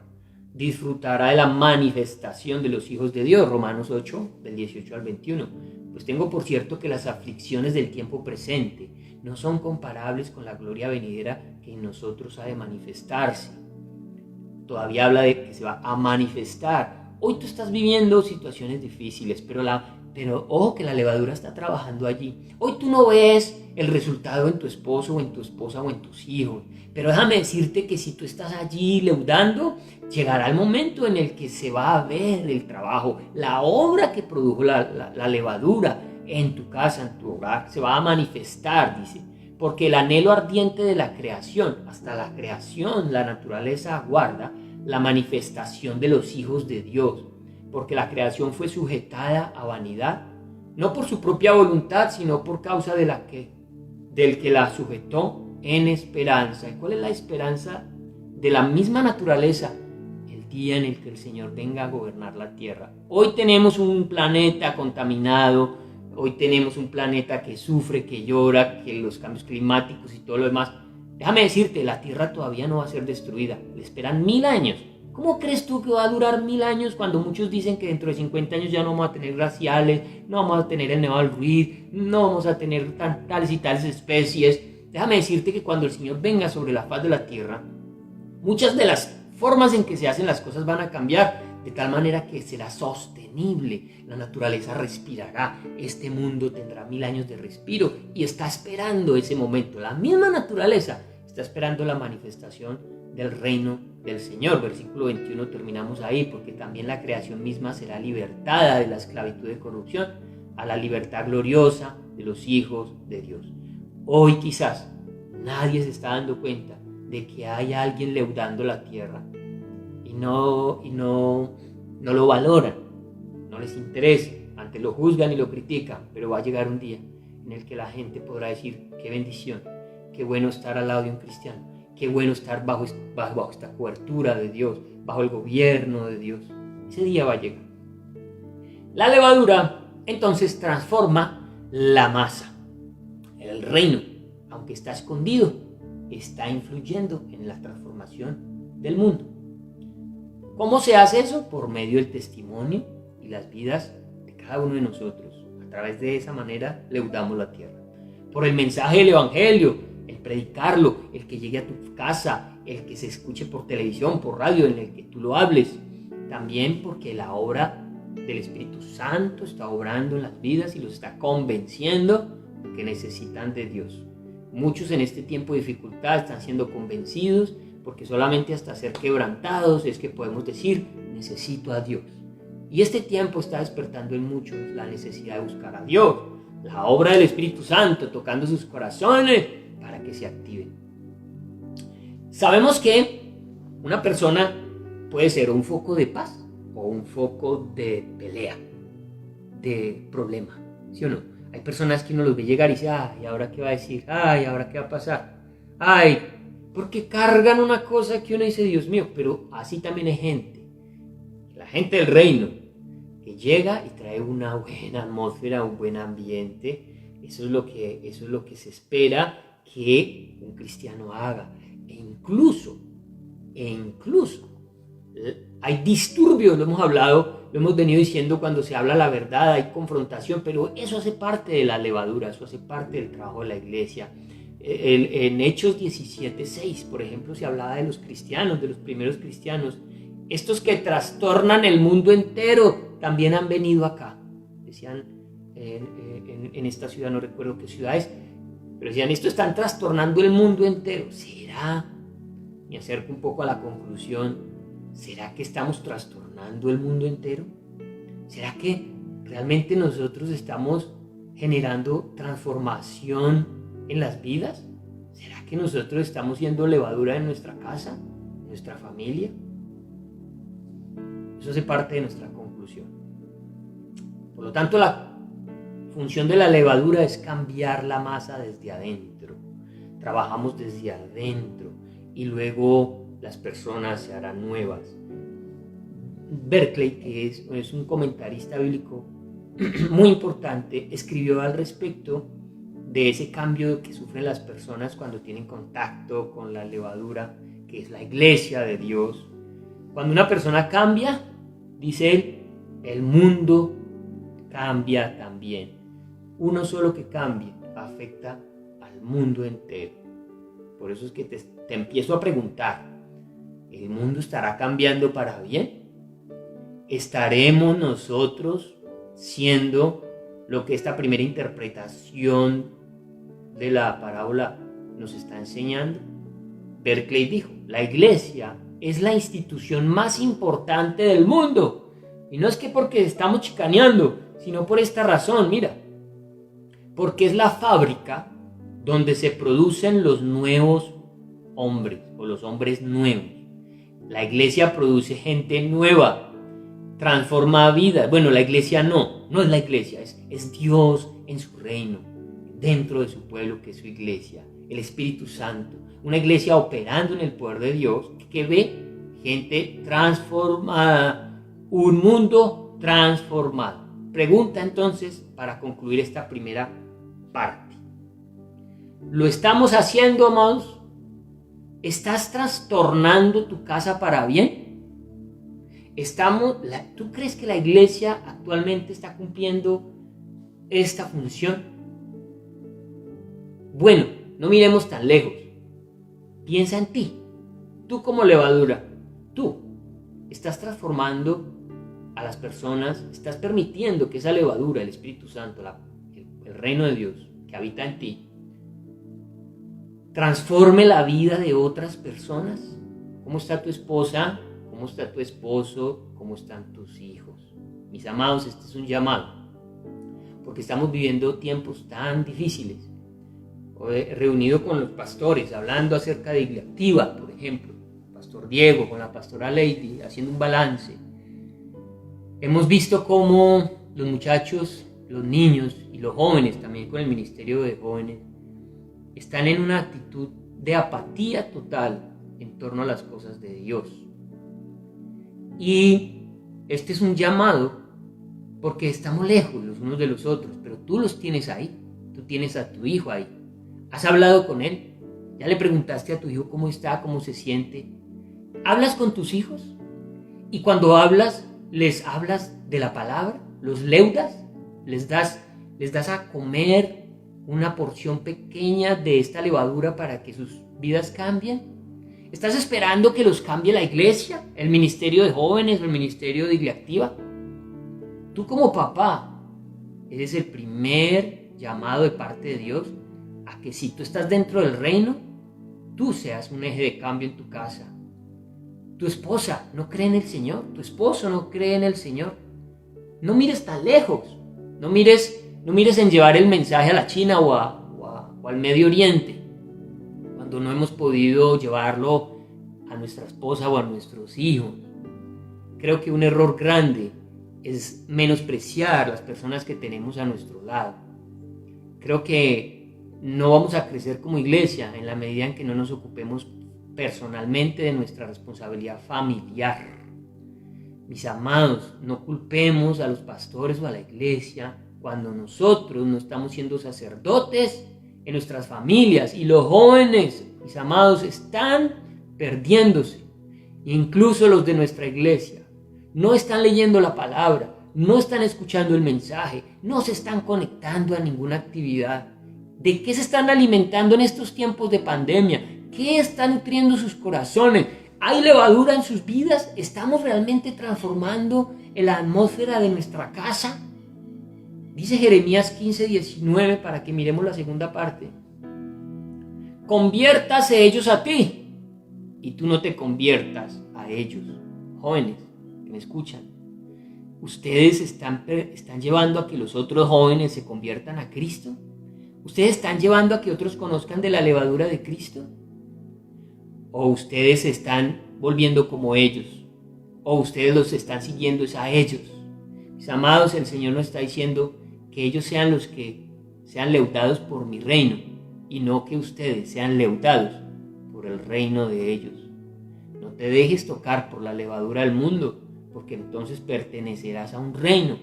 disfrutará de la manifestación de los hijos de Dios. Romanos 8, del 18 al 21. Pues tengo por cierto que las aflicciones del tiempo presente no son comparables con la gloria venidera que en nosotros ha de manifestarse. Todavía habla de que se va a manifestar. Hoy tú estás viviendo situaciones difíciles, pero ojo que la levadura está trabajando allí. Hoy tú no ves el resultado en tu esposo o en tu esposa o en tus hijos, pero déjame decirte que si tú estás allí leudando, llegará el momento en el que se va a ver el trabajo, la obra que produjo la levadura en tu casa, en tu hogar, se va a manifestar, dice, porque el anhelo ardiente de la creación, hasta la creación, la naturaleza aguarda la manifestación de los hijos de Dios, porque la creación fue sujetada a vanidad, no por su propia voluntad, sino por causa del que la sujetó en esperanza. ¿Y cuál es la esperanza? De la misma naturaleza, el día en el que el Señor venga a gobernar la tierra. Hoy tenemos un planeta contaminado, hoy tenemos un planeta que sufre, que llora, que los cambios climáticos y todo lo demás. Déjame decirte, la tierra todavía no va a ser destruida, le esperan 1000 años. ¿Cómo crees tú que va a durar 1000 años cuando muchos dicen que dentro de 50 años ya no vamos a tener glaciales, no vamos a tener el Nevado del Ruiz, no vamos a tener tales y tales especies? Déjame decirte que cuando el Señor venga sobre la faz de la tierra, muchas de las formas en que se hacen las cosas van a cambiar, de tal manera que será sostenible. La naturaleza respirará, este mundo tendrá 1000 años de respiro y está esperando ese momento. La misma naturaleza está esperando la manifestación del reino del Señor. Versículo 21 terminamos ahí, porque también la creación misma será libertada de la esclavitud de corrupción a la libertad gloriosa de los hijos de Dios. Hoy quizás nadie se está dando cuenta de que hay alguien leudando la tierra y no lo valoran, no les interesa, antes lo juzgan y lo critican, pero va a llegar un día en el que la gente podrá decir: qué bendición, qué bueno estar al lado de un cristiano, qué bueno estar bajo esta cobertura de Dios, bajo el gobierno de Dios. Ese día va a llegar. La levadura entonces transforma la masa. El reino, aunque está escondido, está influyendo en la transformación del mundo. ¿Cómo se hace eso? Por medio del testimonio y las vidas de cada uno de nosotros. A través de esa manera leudamos la tierra. Por el mensaje del evangelio, el predicarlo, el que llegue a tu casa, el que se escuche por televisión, por radio, en el que tú lo hables. También porque la obra del Espíritu Santo está obrando en las vidas y los está convenciendo de que necesitan de Dios. Muchos en este tiempo de dificultad están siendo convencidos, porque solamente hasta ser quebrantados es que podemos decir: necesito a Dios. Y este tiempo está despertando en muchos la necesidad de buscar a Dios, la obra del Espíritu Santo tocando sus corazones para que se activen. Sabemos que una persona puede ser un foco de paz o un foco de pelea, de problema, ¿sí o no? Hay personas que uno los ve llegar y dice: ay, ¿ahora qué va a decir? Ay, ¿ahora qué va a pasar? Ay, porque cargan una cosa que uno dice: Dios mío. Pero así también hay gente, la gente del reino, que llega y trae una buena atmósfera, un buen ambiente. Eso es lo que se espera que un cristiano haga. E incluso hay disturbios, lo hemos hablado, lo hemos venido diciendo cuando se habla la verdad, hay confrontación, pero eso hace parte de la levadura, eso hace parte del trabajo de la iglesia. En Hechos 17:6, por ejemplo, se hablaba de los cristianos, de los primeros cristianos. Estos que trastornan el mundo entero también han venido acá. Decían en esta ciudad, no recuerdo qué ciudad es, pero decían: estos están trastornando el mundo entero. ¿Será? Me acerco un poco a la conclusión. ¿Será que estamos trastornando el mundo entero? ¿Será que realmente nosotros estamos generando transformación en las vidas? ¿Será que nosotros estamos siendo levadura en nuestra casa, en nuestra familia? Eso hace parte de nuestra conclusión. Por lo tanto, la función de la levadura es cambiar la masa desde adentro. Trabajamos desde adentro y luego las personas se harán nuevas. Berkeley, que es un comentarista bíblico muy importante, escribió al respecto de ese cambio que sufren las personas cuando tienen contacto con la levadura, que es la iglesia de Dios. Cuando una persona cambia, dice él, el mundo cambia también. Uno solo que cambie afecta al mundo entero. Por eso es que te empiezo a preguntar: ¿el mundo estará cambiando para bien? ¿Estaremos nosotros siendo lo que esta primera interpretación de la parábola nos está enseñando? Berkeley dijo: la iglesia es la institución más importante del mundo. Y no es que porque estamos chicaneando, sino por esta razón, mira. Porque es la fábrica donde se producen los nuevos hombres o los hombres nuevos. la iglesia produce gente nueva, transforma vidas. Bueno, la iglesia no es la iglesia, es Dios en su reino, dentro de su pueblo que es su iglesia, el Espíritu Santo, una iglesia operando en el poder de Dios que ve gente transformada, un mundo transformado. Pregunta entonces, para concluir esta primera parte. ¿Lo estamos haciendo, amados? ¿Estás trastornando tu casa para bien? ¿Tú crees que la iglesia actualmente está cumpliendo esta función? Bueno, no miremos tan lejos. Piensa en ti. Tú como levadura, tú estás transformando a las personas, estás permitiendo que esa levadura, el Espíritu Santo, el reino de Dios que habita en ti, transforme la vida de otras personas. ¿Cómo está tu esposa? ¿Cómo está tu esposo? ¿Cómo están tus hijos? Mis amados, este es un llamado, porque estamos viviendo tiempos tan difíciles. Reunido con los pastores, hablando acerca de Iglesia Activa, por ejemplo, Pastor Diego con la pastora Lady, haciendo un balance. Hemos visto cómo los muchachos, los niños y los jóvenes, también con el ministerio de jóvenes, están en una actitud de apatía total en torno a las cosas de Dios. Y este es un llamado porque estamos lejos los unos de los otros, pero tú los tienes ahí, tú tienes a tu hijo ahí. ¿Has hablado con él? ¿Ya le preguntaste a tu hijo cómo está, cómo se siente? ¿Hablas con tus hijos? Y cuando hablas, ¿les hablas de la palabra? ¿Los leudas? ¿Les das a comer una porción pequeña de esta levadura para que sus vidas cambien? ¿Estás esperando que los cambie la iglesia, el ministerio de jóvenes o el ministerio de Iglesia Activa? Tú como papá, eres el primer llamado de parte de Dios a que si tú estás dentro del reino, tú seas un eje de cambio en tu casa. Tu esposa no cree en el Señor, tu esposo no cree en el Señor. No mires tan lejos, no mires en llevar el mensaje a la China o al Medio Oriente, cuando no hemos podido llevarlo a nuestra esposa o a nuestros hijos. Creo que un error grande es menospreciar las personas que tenemos a nuestro lado. Creo que no vamos a crecer como iglesia en la medida en que no nos ocupemos personalmente de nuestra responsabilidad familiar. Mis amados, no culpemos a los pastores o a la iglesia cuando nosotros no estamos siendo sacerdotes en nuestras familias, y los jóvenes, mis amados, están perdiéndose. Incluso los de nuestra iglesia no están leyendo la palabra, no están escuchando el mensaje, no se están conectando a ninguna actividad. ¿De qué se están alimentando en estos tiempos de pandemia? ¿Qué está nutriendo sus corazones? ¿Hay levadura en sus vidas? ¿Estamos realmente transformando la atmósfera de nuestra casa? Dice Jeremías 15:19, para que miremos la segunda parte. Conviértase ellos a ti y tú no te conviertas a ellos. Jóvenes que me escuchan, ¿ustedes están llevando a que los otros jóvenes se conviertan a Cristo? ¿Ustedes están llevando a que otros conozcan de la levadura de Cristo? ¿O ustedes se están volviendo como ellos? ¿O ustedes los están siguiendo a ellos? Mis amados, el Señor nos está diciendo que ellos sean los que sean leudados por mi reino, y no que ustedes sean leudados por el reino de ellos. No te dejes tocar por la levadura del mundo, porque entonces pertenecerás a un reino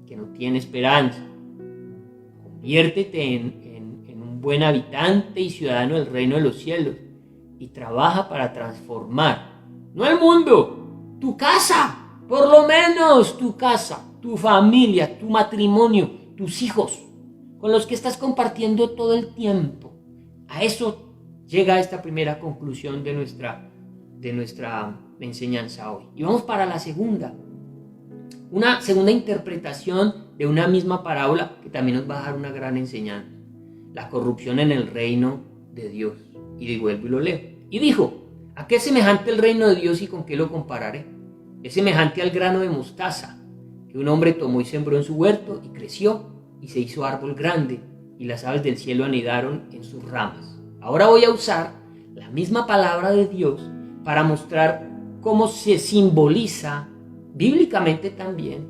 que no tiene esperanza. Conviértete en un buen habitante y ciudadano del reino de los cielos y trabaja para transformar, no el mundo, tu casa, por lo menos tu casa, tu familia, tu matrimonio, tus hijos, con los que estás compartiendo todo el tiempo. A eso llega esta primera conclusión de nuestra enseñanza hoy. Y vamos para la segunda. Una segunda interpretación de una misma parábola que también nos va a dar una gran enseñanza. La corrupción en el reino de Dios. Y vuelvo y lo leo. Y dijo: ¿a qué es semejante el reino de Dios y con qué lo compararé? Es semejante al grano de mostaza que un hombre tomó y sembró en su huerto, y creció y se hizo árbol grande, y las aves del cielo anidaron en sus ramas. Ahora voy a usar la misma palabra de Dios para mostrar cómo se simboliza bíblicamente también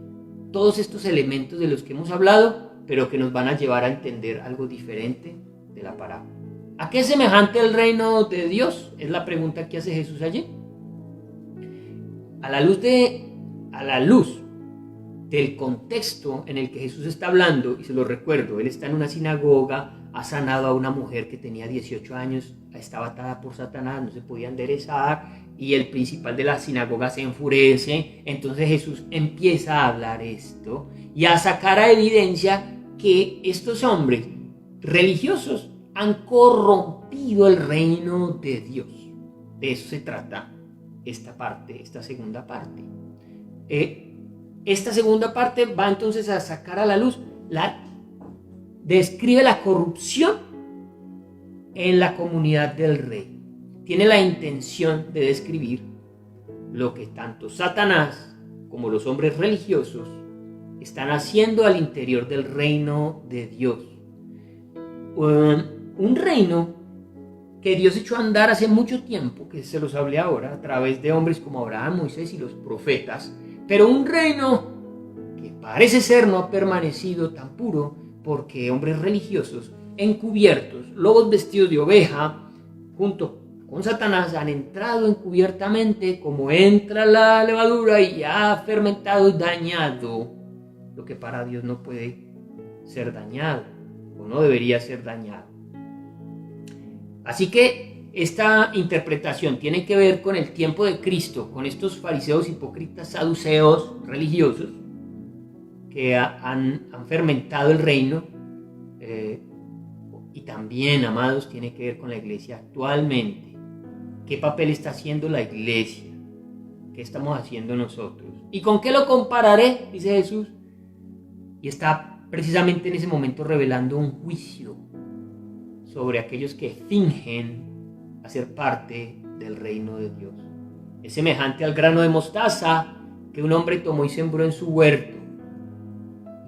todos estos elementos de los que hemos hablado, pero que nos van a llevar a entender algo diferente de la parábola. ¿A qué es semejante el reino de Dios? Es la pregunta que hace Jesús allí. A la luz del contexto en el que Jesús está hablando, y se lo recuerdo, él está en una sinagoga, ha sanado a una mujer que tenía 18 años, estaba atada por Satanás, no se podía enderezar, y el principal de la sinagoga se enfurece. Entonces Jesús empieza a hablar esto y a sacar a evidencia que estos hombres religiosos han corrompido el reino de Dios. De eso se trata esta segunda parte. Esta segunda parte va entonces a sacar a la luz, describe la corrupción en la comunidad del rey. Tiene la intención de describir lo que tanto Satanás como los hombres religiosos están haciendo al interior del reino de Dios. Un reino que Dios echó a andar hace mucho tiempo, que se los hablé ahora, a través de hombres como Abraham, Moisés y los profetas, pero un reino que parece ser no ha permanecido tan puro porque hombres religiosos encubiertos, lobos vestidos de oveja, junto con Satanás han entrado encubiertamente como entra la levadura y ha fermentado y dañado lo que para Dios no puede ser dañado o no debería ser dañado. Así que esta interpretación tiene que ver con el tiempo de Cristo, con estos fariseos, hipócritas, saduceos, religiosos que han fermentado el reino, y también, amados, tiene que ver con la iglesia actualmente. ¿Qué papel está haciendo la iglesia? ¿Qué estamos haciendo nosotros? ¿Y con qué lo compararé? Dice Jesús. Y está precisamente en ese momento revelando un juicio sobre aquellos que fingen hacer parte del reino de Dios. Es semejante al grano de mostaza que un hombre tomó y sembró en su huerto.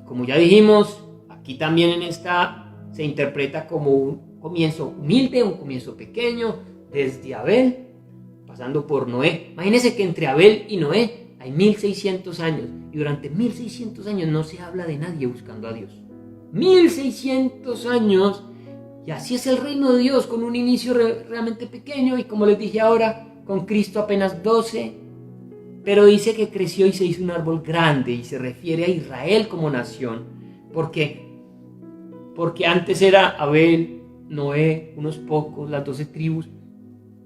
Y como ya dijimos, aquí también en esta se interpreta como un comienzo humilde, un comienzo pequeño, desde Abel, pasando por Noé. Imagínense que entre Abel y Noé hay 1600 años, y durante 1600 años no se habla de nadie buscando a Dios. 1600 años, y así es el reino de Dios, con un inicio realmente pequeño, y como les dije ahora, con Cristo apenas 12, pero dice que creció y se hizo un árbol grande, y se refiere a Israel como nación, porque antes era Abel, Noé, unos pocos, las 12 tribus,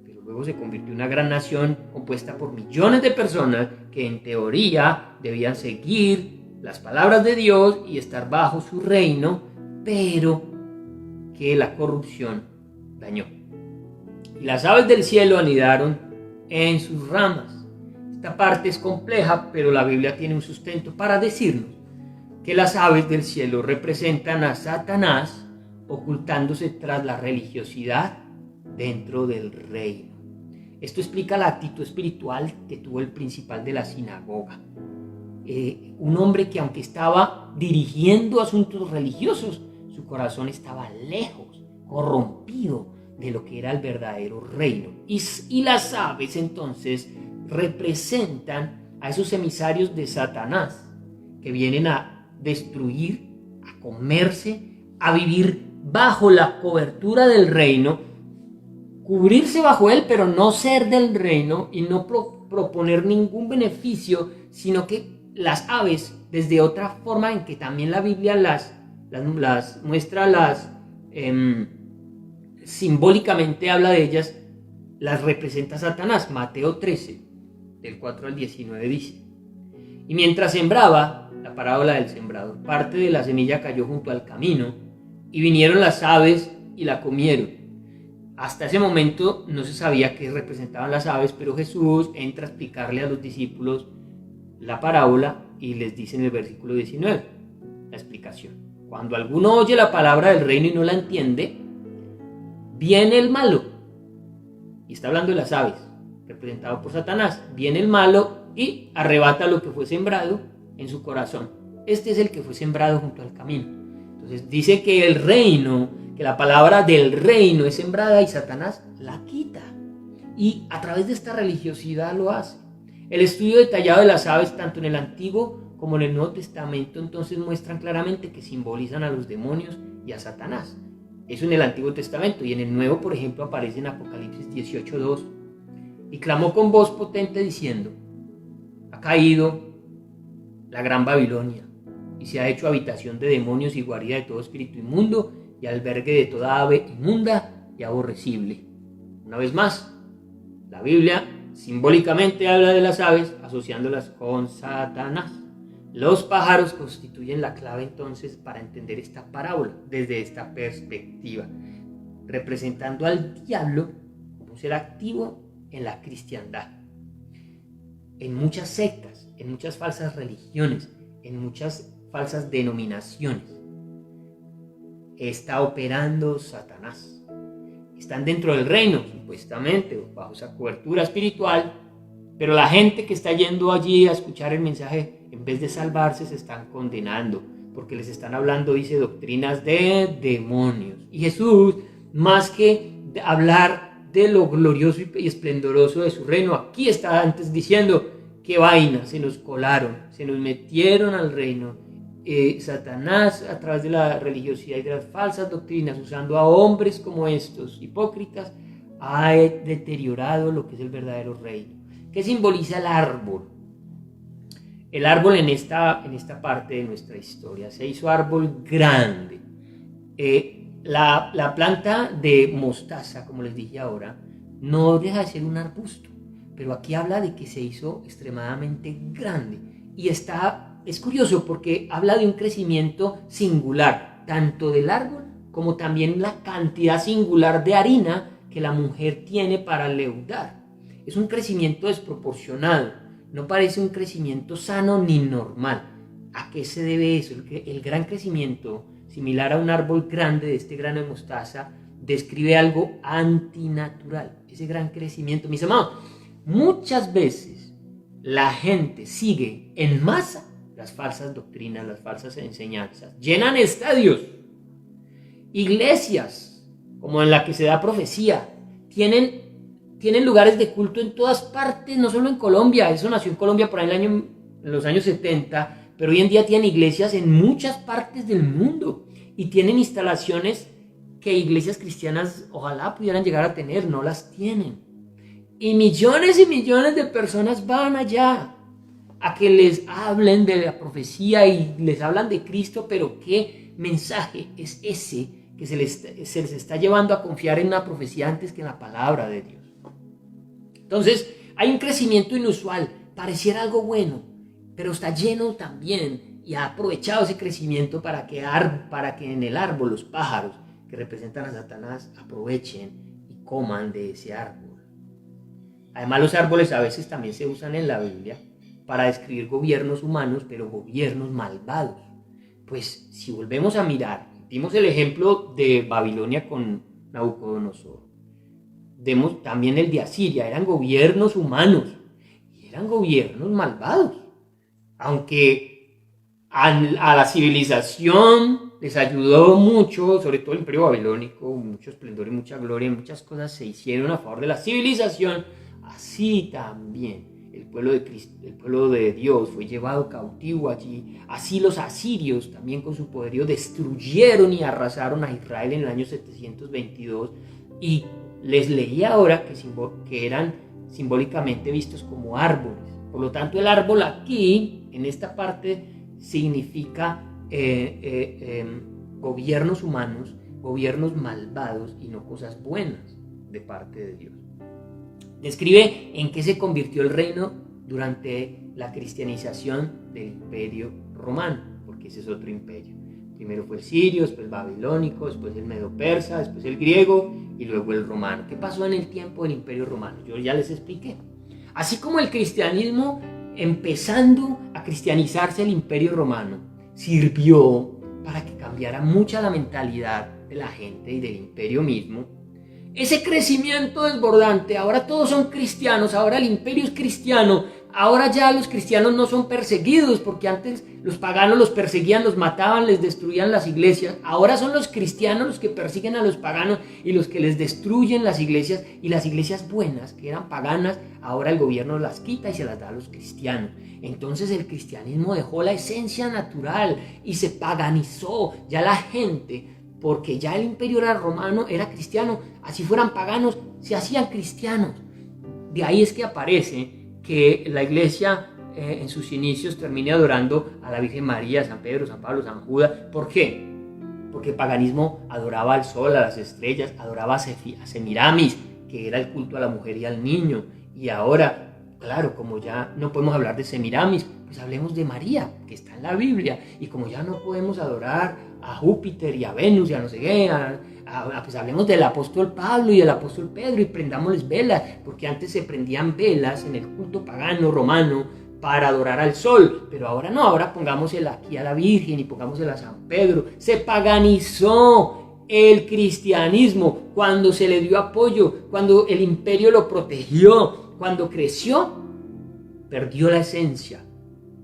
pero luego se convirtió en una gran nación compuesta por millones de personas que en teoría debían seguir las palabras de Dios y estar bajo su reino, pero que la corrupción dañó. Y las aves del cielo anidaron en sus ramas. Esta parte es compleja, pero la Biblia tiene un sustento para decirnos que las aves del cielo representan a Satanás ocultándose tras la religiosidad dentro del reino. Esto explica la actitud espiritual que tuvo el principal de la sinagoga. Un hombre que, aunque estaba dirigiendo asuntos religiosos, su corazón estaba lejos, corrompido de lo que era el verdadero reino. Y las aves entonces representan a esos emisarios de Satanás que vienen a destruir, a comerse, a vivir bajo la cobertura del reino, cubrirse bajo él, pero no ser del reino y no proponer ningún beneficio, sino que las aves, desde otra forma en que también la Biblia las muestra, simbólicamente habla de ellas, las representa Satanás. Mateo 13, del 4 al 19 dice: y mientras sembraba, la parábola del sembrador, parte de la semilla cayó junto al camino, y vinieron las aves y la comieron. Hasta ese momento no se sabía qué representaban las aves, pero Jesús entra a explicarle a los discípulos la parábola y les dice en el versículo 19 la explicación. Cuando alguno oye la palabra del reino y no la entiende, viene el malo. Y está hablando de las aves, representado por Satanás. Viene el malo y arrebata lo que fue sembrado en su corazón. Este es el que fue sembrado junto al camino. Entonces dice que el reino, que la palabra del reino es sembrada y Satanás la quita. Y a través de esta religiosidad lo hace. El estudio detallado de las aves, tanto en el Antiguo como en el Nuevo Testamento, entonces muestran claramente que simbolizan a los demonios y a Satanás. Eso en el Antiguo Testamento, y en el Nuevo, por ejemplo, aparece en Apocalipsis 18:2. Y clamó con voz potente diciendo: ha caído la gran Babilonia, y se ha hecho habitación de demonios y guarida de todo espíritu inmundo, y albergue de toda ave inmunda y aborrecible. Una vez más, la Biblia simbólicamente habla de las aves, asociándolas con Satanás. Los pájaros constituyen la clave entonces para entender esta parábola desde esta perspectiva, representando al diablo como un ser activo en la cristiandad. En muchas sectas, en muchas falsas religiones, en muchas falsas denominaciones, está operando Satanás. Están dentro del reino, supuestamente, bajo esa cobertura espiritual, pero la gente que está yendo allí a escuchar el mensaje, en vez de salvarse, se están condenando, porque les están hablando, dice, doctrinas de demonios. Y Jesús, más que hablar de lo glorioso y esplendoroso de su reino, aquí está antes diciendo: qué vaina, se nos colaron, se nos metieron al reino. Satanás, a través de la religiosidad y de las falsas doctrinas, usando a hombres como estos, hipócritas, ha deteriorado lo que es el verdadero reino. ¿Qué simboliza el árbol? El árbol en esta parte de nuestra historia se hizo árbol grande. La planta de mostaza, como les dije ahora, no deja de ser un arbusto, pero aquí habla de que se hizo extremadamente grande. Y es curioso porque habla de un crecimiento singular, tanto del árbol como también la cantidad singular de harina que la mujer tiene para leudar. Es un crecimiento desproporcionado, no parece un crecimiento sano ni normal. ¿A qué se debe eso? El gran crecimiento, similar a un árbol grande de este grano de mostaza, describe algo antinatural. Ese gran crecimiento, mis amados, muchas veces la gente sigue en masa las falsas doctrinas, las falsas enseñanzas. Llenan estadios, iglesias, como en la que se da profecía. Tienen lugares de culto en todas partes, no solo en Colombia. Eso nació en Colombia por ahí en los años 70, pero hoy en día tienen iglesias en muchas partes del mundo. Y tienen instalaciones que iglesias cristianas ojalá pudieran llegar a tener, no las tienen. Y millones de personas van allá a que les hablen de la profecía y les hablan de Cristo, pero ¿qué mensaje es ese que se les está llevando a confiar en una profecía antes que en la palabra de Dios? Entonces, hay un crecimiento inusual, pareciera algo bueno, pero está lleno también y ha aprovechado ese crecimiento para que en el árbol los pájaros que representan a Satanás aprovechen y coman de ese árbol. Además, los árboles a veces también se usan en la Biblia para describir gobiernos humanos, pero gobiernos malvados. Pues si volvemos a mirar, dimos el ejemplo de Babilonia con Nabucodonosor, vemos también el de Asiria, eran gobiernos humanos y eran gobiernos malvados. Aunque a la civilización les ayudó mucho, sobre todo el imperio babilónico, mucho esplendor y mucha gloria, muchas cosas se hicieron a favor de la civilización, así también el pueblo de Dios fue llevado cautivo allí. Así los asirios, también con su poderío, destruyeron y arrasaron a Israel en el año 722. Y les leí ahora que eran simbólicamente vistos como árboles. Por lo tanto, el árbol aquí, en esta parte, significa gobiernos humanos, gobiernos malvados y no cosas buenas de parte de Dios. Describe en qué se convirtió el reino durante la cristianización del imperio romano, porque ese es otro imperio. Primero fue el sirio, después el babilónico, después el medo-persa, después el griego y luego el romano. ¿Qué pasó en el tiempo del imperio romano? Yo ya les expliqué. Así como el cristianismo, empezando a cristianizarse el imperio romano, sirvió para que cambiara mucha la mentalidad de la gente y del imperio mismo. Ese crecimiento desbordante, ahora todos son cristianos, ahora el imperio es cristiano, ahora ya los cristianos no son perseguidos, porque antes los paganos los perseguían, los mataban, les destruían las iglesias. Ahora son los cristianos los que persiguen a los paganos y los que les destruyen las iglesias, y las iglesias buenas, que eran paganas, ahora el gobierno las quita y se las da a los cristianos. Entonces el cristianismo dejó la esencia natural y se paganizó. Ya la gente, porque ya el imperio era romano, era cristiano, así fueran paganos, se hacían cristianos. De ahí es que aparece que la iglesia en sus inicios termine adorando a la Virgen María, San Pedro, San Pablo, San Judas. ¿Por qué? Porque el paganismo adoraba al sol, a las estrellas, adoraba a Semiramis, que era el culto a la mujer y al niño. Y ahora, claro, como ya no podemos hablar de Semiramis, pues hablemos de María, que está en la Biblia. Y como ya no podemos adorar a Júpiter y a Venus y a no sé qué, pues hablemos del apóstol Pablo y del apóstol Pedro y prendámosles velas, porque antes se prendían velas en el culto pagano romano para adorar al sol, pero ahora no, ahora pongámosela aquí a la Virgen y pongámosela a San Pedro. Se paganizó el cristianismo cuando se le dio apoyo, cuando el imperio lo protegió, cuando creció, perdió la esencia,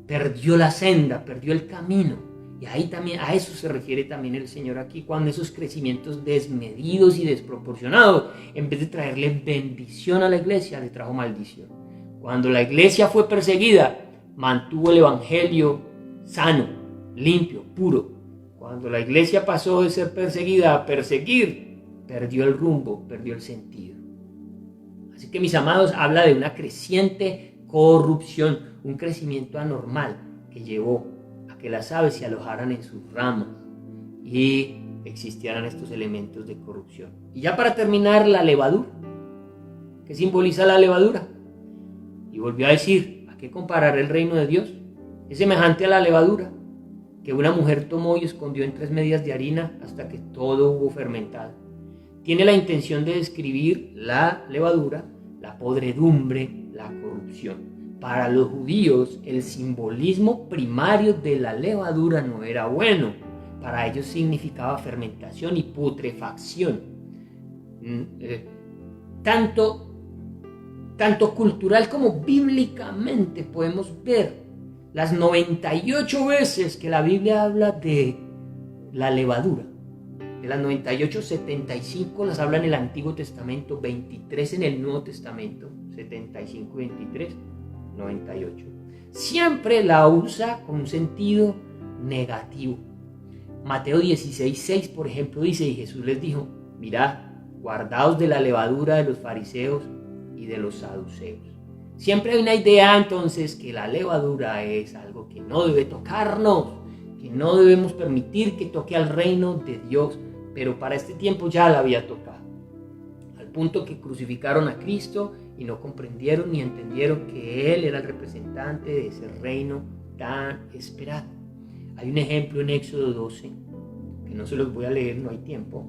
perdió la senda, perdió el camino. Y ahí también, a eso se refiere también el Señor aquí, cuando esos crecimientos desmedidos y desproporcionados, en vez de traerle bendición a la iglesia, le trajo maldición. Cuando la iglesia fue perseguida, mantuvo el evangelio sano, limpio, puro. Cuando la iglesia pasó de ser perseguida a perseguir, perdió el rumbo, perdió el sentido. Así que, mis amados, habla de una creciente corrupción, un crecimiento anormal que llevó a que las aves se alojaran en sus ramas y existieran estos elementos de corrupción. Y ya para terminar, la levadura. ¿Qué simboliza la levadura? Y volvió a decir, ¿a qué comparar el reino de Dios? Es semejante a la levadura que una mujer tomó y escondió en 3 medidas de harina hasta que todo hubo fermentado. Tiene la intención de describir la levadura, la podredumbre, la corrupción. Para los judíos, el simbolismo primario de la levadura no era bueno. Para ellos significaba fermentación y putrefacción. Tanto cultural como bíblicamente podemos ver las 98 veces que la Biblia habla de la levadura. De las 98, 75 las habla en el Antiguo Testamento, 23 en el Nuevo Testamento, 75 y 23, 98. Siempre la usa con un sentido negativo. Mateo 16, 6, por ejemplo, dice, y Jesús les dijo, mirad, guardaos de la levadura de los fariseos y de los saduceos. Siempre hay una idea entonces que la levadura es algo que no debe tocarnos, que no debemos permitir que toque al reino de Dios, pero para este tiempo ya la había tocado, al punto que crucificaron a Cristo y no comprendieron ni entendieron que Él era el representante de ese reino tan esperado. Hay un ejemplo en Éxodo 12, que no se los voy a leer, no hay tiempo.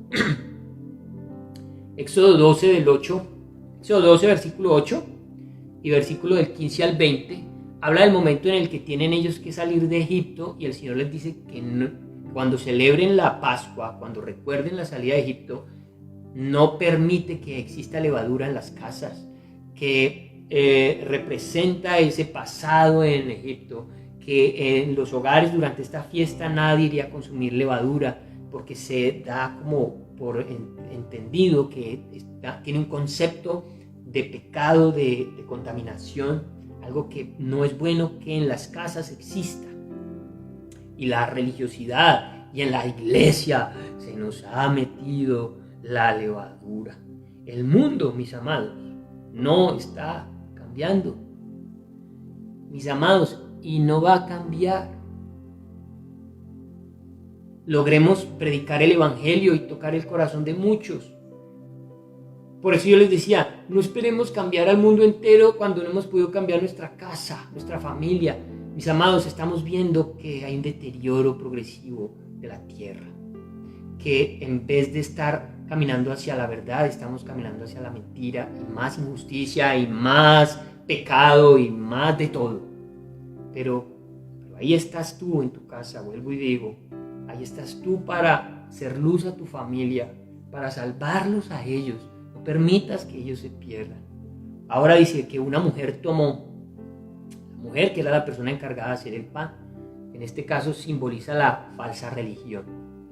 Éxodo 12 del 8, Éxodo 12 versículo 8 y versículo del 15 al 20, habla del momento en el que tienen ellos que salir de Egipto y el Señor les dice que no, cuando celebren la Pascua, cuando recuerden la salida de Egipto, no permite que exista levadura en las casas, que representa ese pasado en Egipto, que en los hogares durante esta fiesta nadie iría a consumir levadura, porque se da como por entendido que tiene un concepto de pecado, de contaminación, algo que no es bueno que en las casas exista. Y la religiosidad y en la iglesia se nos ha metido la levadura. El mundo, mis amados, no está cambiando. Mis amados, y no va a cambiar. Logremos predicar el evangelio y tocar el corazón de muchos. Por eso yo les decía, no esperemos cambiar al mundo entero cuando no hemos podido cambiar nuestra casa, nuestra familia. Mis amados, estamos viendo que hay un deterioro progresivo de la tierra, que en vez de estar caminando hacia la verdad, estamos caminando hacia la mentira y más injusticia y más pecado y más de todo. Pero ahí estás tú en tu casa, vuelvo y digo, ahí estás tú para ser luz a tu familia, para salvarlos a ellos. No permitas que ellos se pierdan. Ahora dice que una mujer tomó mujer, que era la persona encargada de hacer el pan. En este caso simboliza la falsa religión.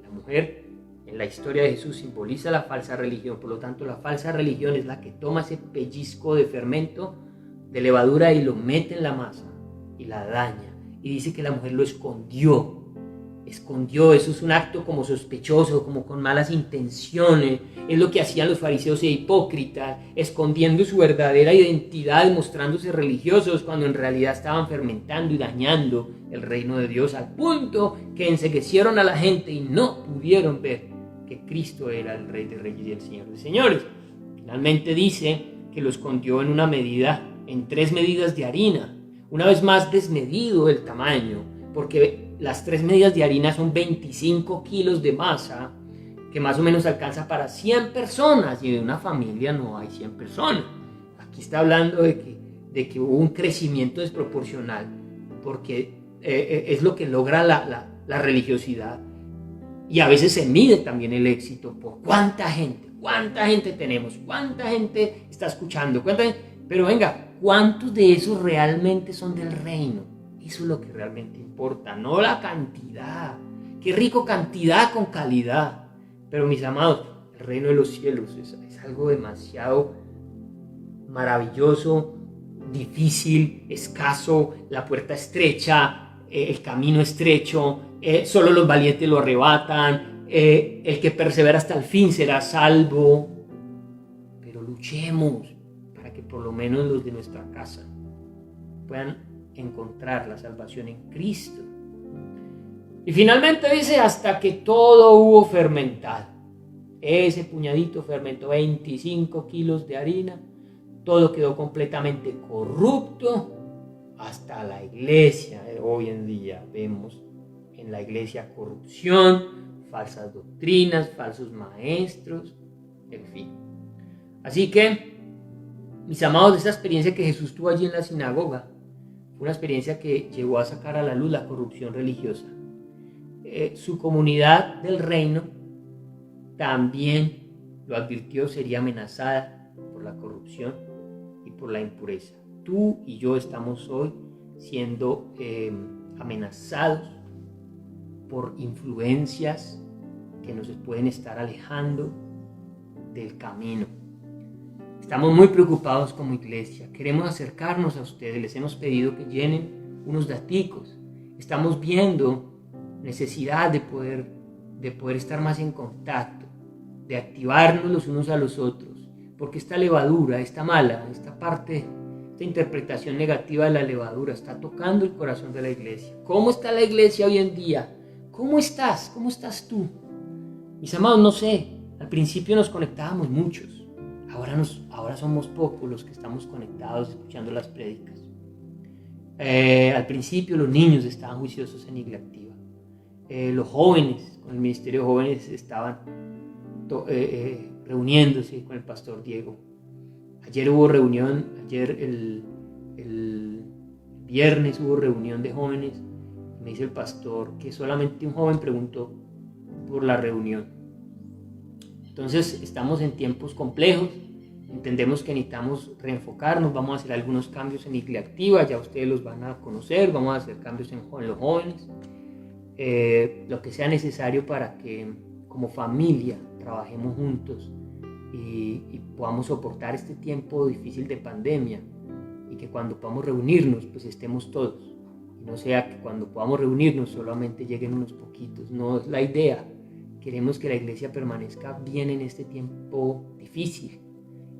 La mujer en la historia de Jesús simboliza la falsa religión. Por lo tanto, la falsa religión es la que toma ese pellizco de fermento, de levadura, y lo mete en la masa y la daña. Y dice que la mujer lo escondió. Eso es un acto como sospechoso, como con malas intenciones. Es lo que hacían los fariseos e hipócritas, escondiendo su verdadera identidad, mostrándose religiosos cuando en realidad estaban fermentando y dañando el reino de Dios, al punto que enceguecieron a la gente y no pudieron ver que Cristo era el Rey de Reyes y el Señor de Señores. Finalmente dice que lo escondió en 3 medidas de harina. Una vez más, desmedido el tamaño, porque las 3 medidas de harina son 25 kilos de masa, que más o menos alcanza para 100 personas, y de una familia no hay 100 personas. Aquí está hablando de que hubo un crecimiento desproporcional, porque es lo que logra la religiosidad. Y a veces se mide también el éxito por cuánta gente tenemos, cuánta gente está escuchando, pero venga, ¿cuántos de esos realmente son del reino? Eso es lo que realmente importa, no la cantidad. Qué rico cantidad con calidad. Pero mis amados, el reino de los cielos es algo demasiado maravilloso, difícil, escaso, la puerta estrecha, el camino estrecho, solo los valientes lo arrebatan, el que persevera hasta el fin será salvo. Pero luchemos para que por lo menos los de nuestra casa puedan encontrar la salvación en Cristo. Y finalmente dice, hasta que todo hubo fermentado. Ese puñadito fermentó 25 kilos de harina, todo quedó completamente corrupto. Hasta la iglesia, hoy en día vemos en la iglesia corrupción, falsas doctrinas, falsos maestros, en fin. Así que, mis amados, esa experiencia que Jesús tuvo allí en la sinagoga fue una experiencia que llegó a sacar a la luz la corrupción religiosa. Su comunidad del reino también lo advirtió, sería amenazada por la corrupción y por la impureza. Tú y yo estamos hoy siendo amenazados por influencias que nos pueden estar alejando del camino. Estamos muy preocupados como iglesia, queremos acercarnos a ustedes, les hemos pedido que llenen unos daticos. Estamos viendo necesidad de poder estar más en contacto, de activarnos los unos a los otros, porque esta levadura, esta mala, esta interpretación negativa de la levadura está tocando el corazón de la iglesia. ¿Cómo está la iglesia hoy en día? ¿Cómo estás? ¿Cómo estás tú? Mis amados, no sé, al principio nos conectábamos muchos, ahora somos pocos los que estamos conectados escuchando las prédicas. Al principio los niños estaban juiciosos en iglesia activa. Los jóvenes, con el Ministerio de Jóvenes, estaban reuniéndose con el pastor Diego. Ayer hubo reunión, el viernes hubo reunión de jóvenes. Me dice el pastor que solamente un joven preguntó por la reunión. Entonces estamos en tiempos complejos, entendemos que necesitamos reenfocarnos, vamos a hacer algunos cambios en Iglesia Activa, ya ustedes los van a conocer, vamos a hacer cambios en los jóvenes, lo que sea necesario para que como familia trabajemos juntos y podamos soportar este tiempo difícil de pandemia, y que cuando podamos reunirnos pues estemos todos, y no sea que cuando podamos reunirnos solamente lleguen unos poquitos. No es la idea. Queremos que la iglesia permanezca bien en este tiempo difícil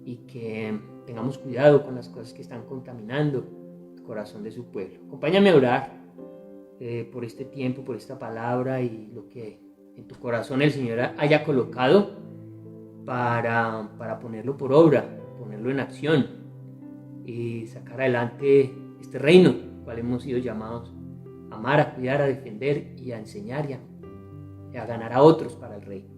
y que tengamos cuidado con las cosas que están contaminando el corazón de su pueblo. Acompáñame a orar por este tiempo, por esta palabra y lo que en tu corazón el Señor haya colocado para ponerlo por obra, ponerlo en acción y sacar adelante este reino, al cual hemos sido llamados a amar, a cuidar, a defender y a enseñar y a ganar a otros para el reino.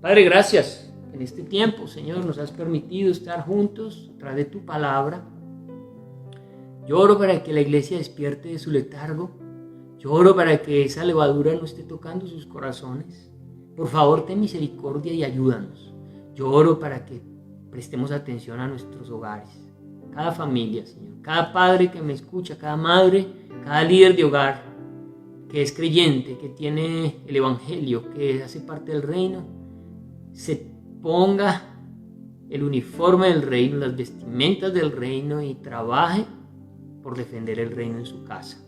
Padre, gracias. En este tiempo, Señor, nos has permitido estar juntos a través de tu palabra. Yo oro para que la iglesia despierte de su letargo. Yo oro para que esa levadura no esté tocando sus corazones. Por favor, ten misericordia y ayúdanos. Yo oro para que prestemos atención a nuestros hogares. cada familia, Señor, cada padre que me escucha, cada madre, cada líder de hogar que es creyente, que tiene el Evangelio, que hace parte del reino, se ponga el uniforme del reino, las vestimentas del reino y trabaje por defender el reino en su casa.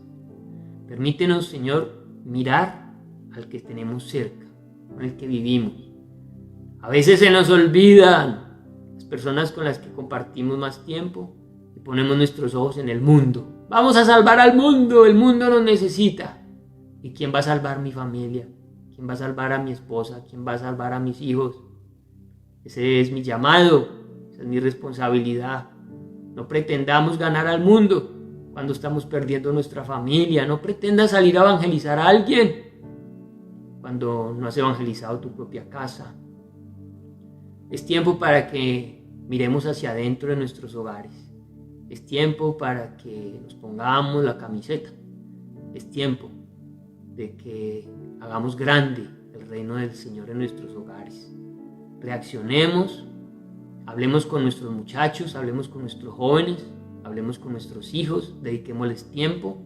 Permítenos, Señor, mirar al que tenemos cerca, con el que vivimos. A veces se nos olvidan las personas con las que compartimos más tiempo y ponemos nuestros ojos en el mundo. Vamos a salvar al mundo, el mundo nos necesita. ¿Y quién va a salvar mi familia? ¿Quién va a salvar a mi esposa? ¿Quién va a salvar a mis hijos? Ese es mi llamado, esa es mi responsabilidad. No pretendamos ganar al mundo cuando estamos perdiendo nuestra familia. No pretendas salir a evangelizar a alguien cuando no has evangelizado tu propia casa. Es tiempo para que miremos hacia adentro de nuestros hogares. Es tiempo para que nos pongamos la camiseta. Es tiempo de que hagamos grande el reino del Señor en nuestros hogares. Reaccionemos, hablemos con nuestros muchachos, hablemos con nuestros jóvenes, hablemos con nuestros hijos, dediquémosles tiempo,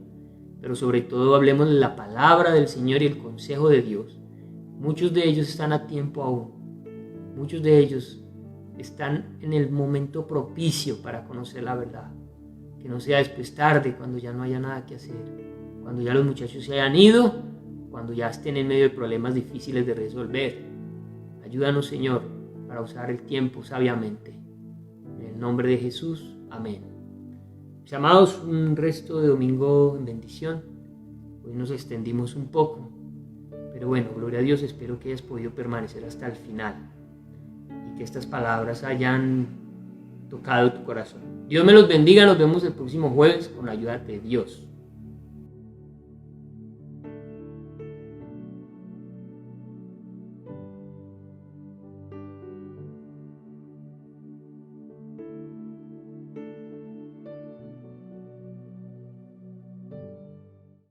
pero sobre todo hablemos de la palabra del Señor y el consejo de Dios. Muchos de ellos están a tiempo aún, muchos de ellos están en el momento propicio para conocer la verdad. Que no sea después tarde, cuando ya no haya nada que hacer, cuando ya los muchachos se hayan ido, cuando ya estén en medio de problemas difíciles de resolver. Ayúdanos, Señor, para usar el tiempo sabiamente. En el nombre de Jesús, amén. Mis amados, un resto de domingo en bendición. Hoy nos extendimos un poco, pero bueno, gloria a Dios, espero que hayas podido permanecer hasta el final y que estas palabras hayan tocado tu corazón. Dios me los bendiga, nos vemos el próximo jueves con la ayuda de Dios.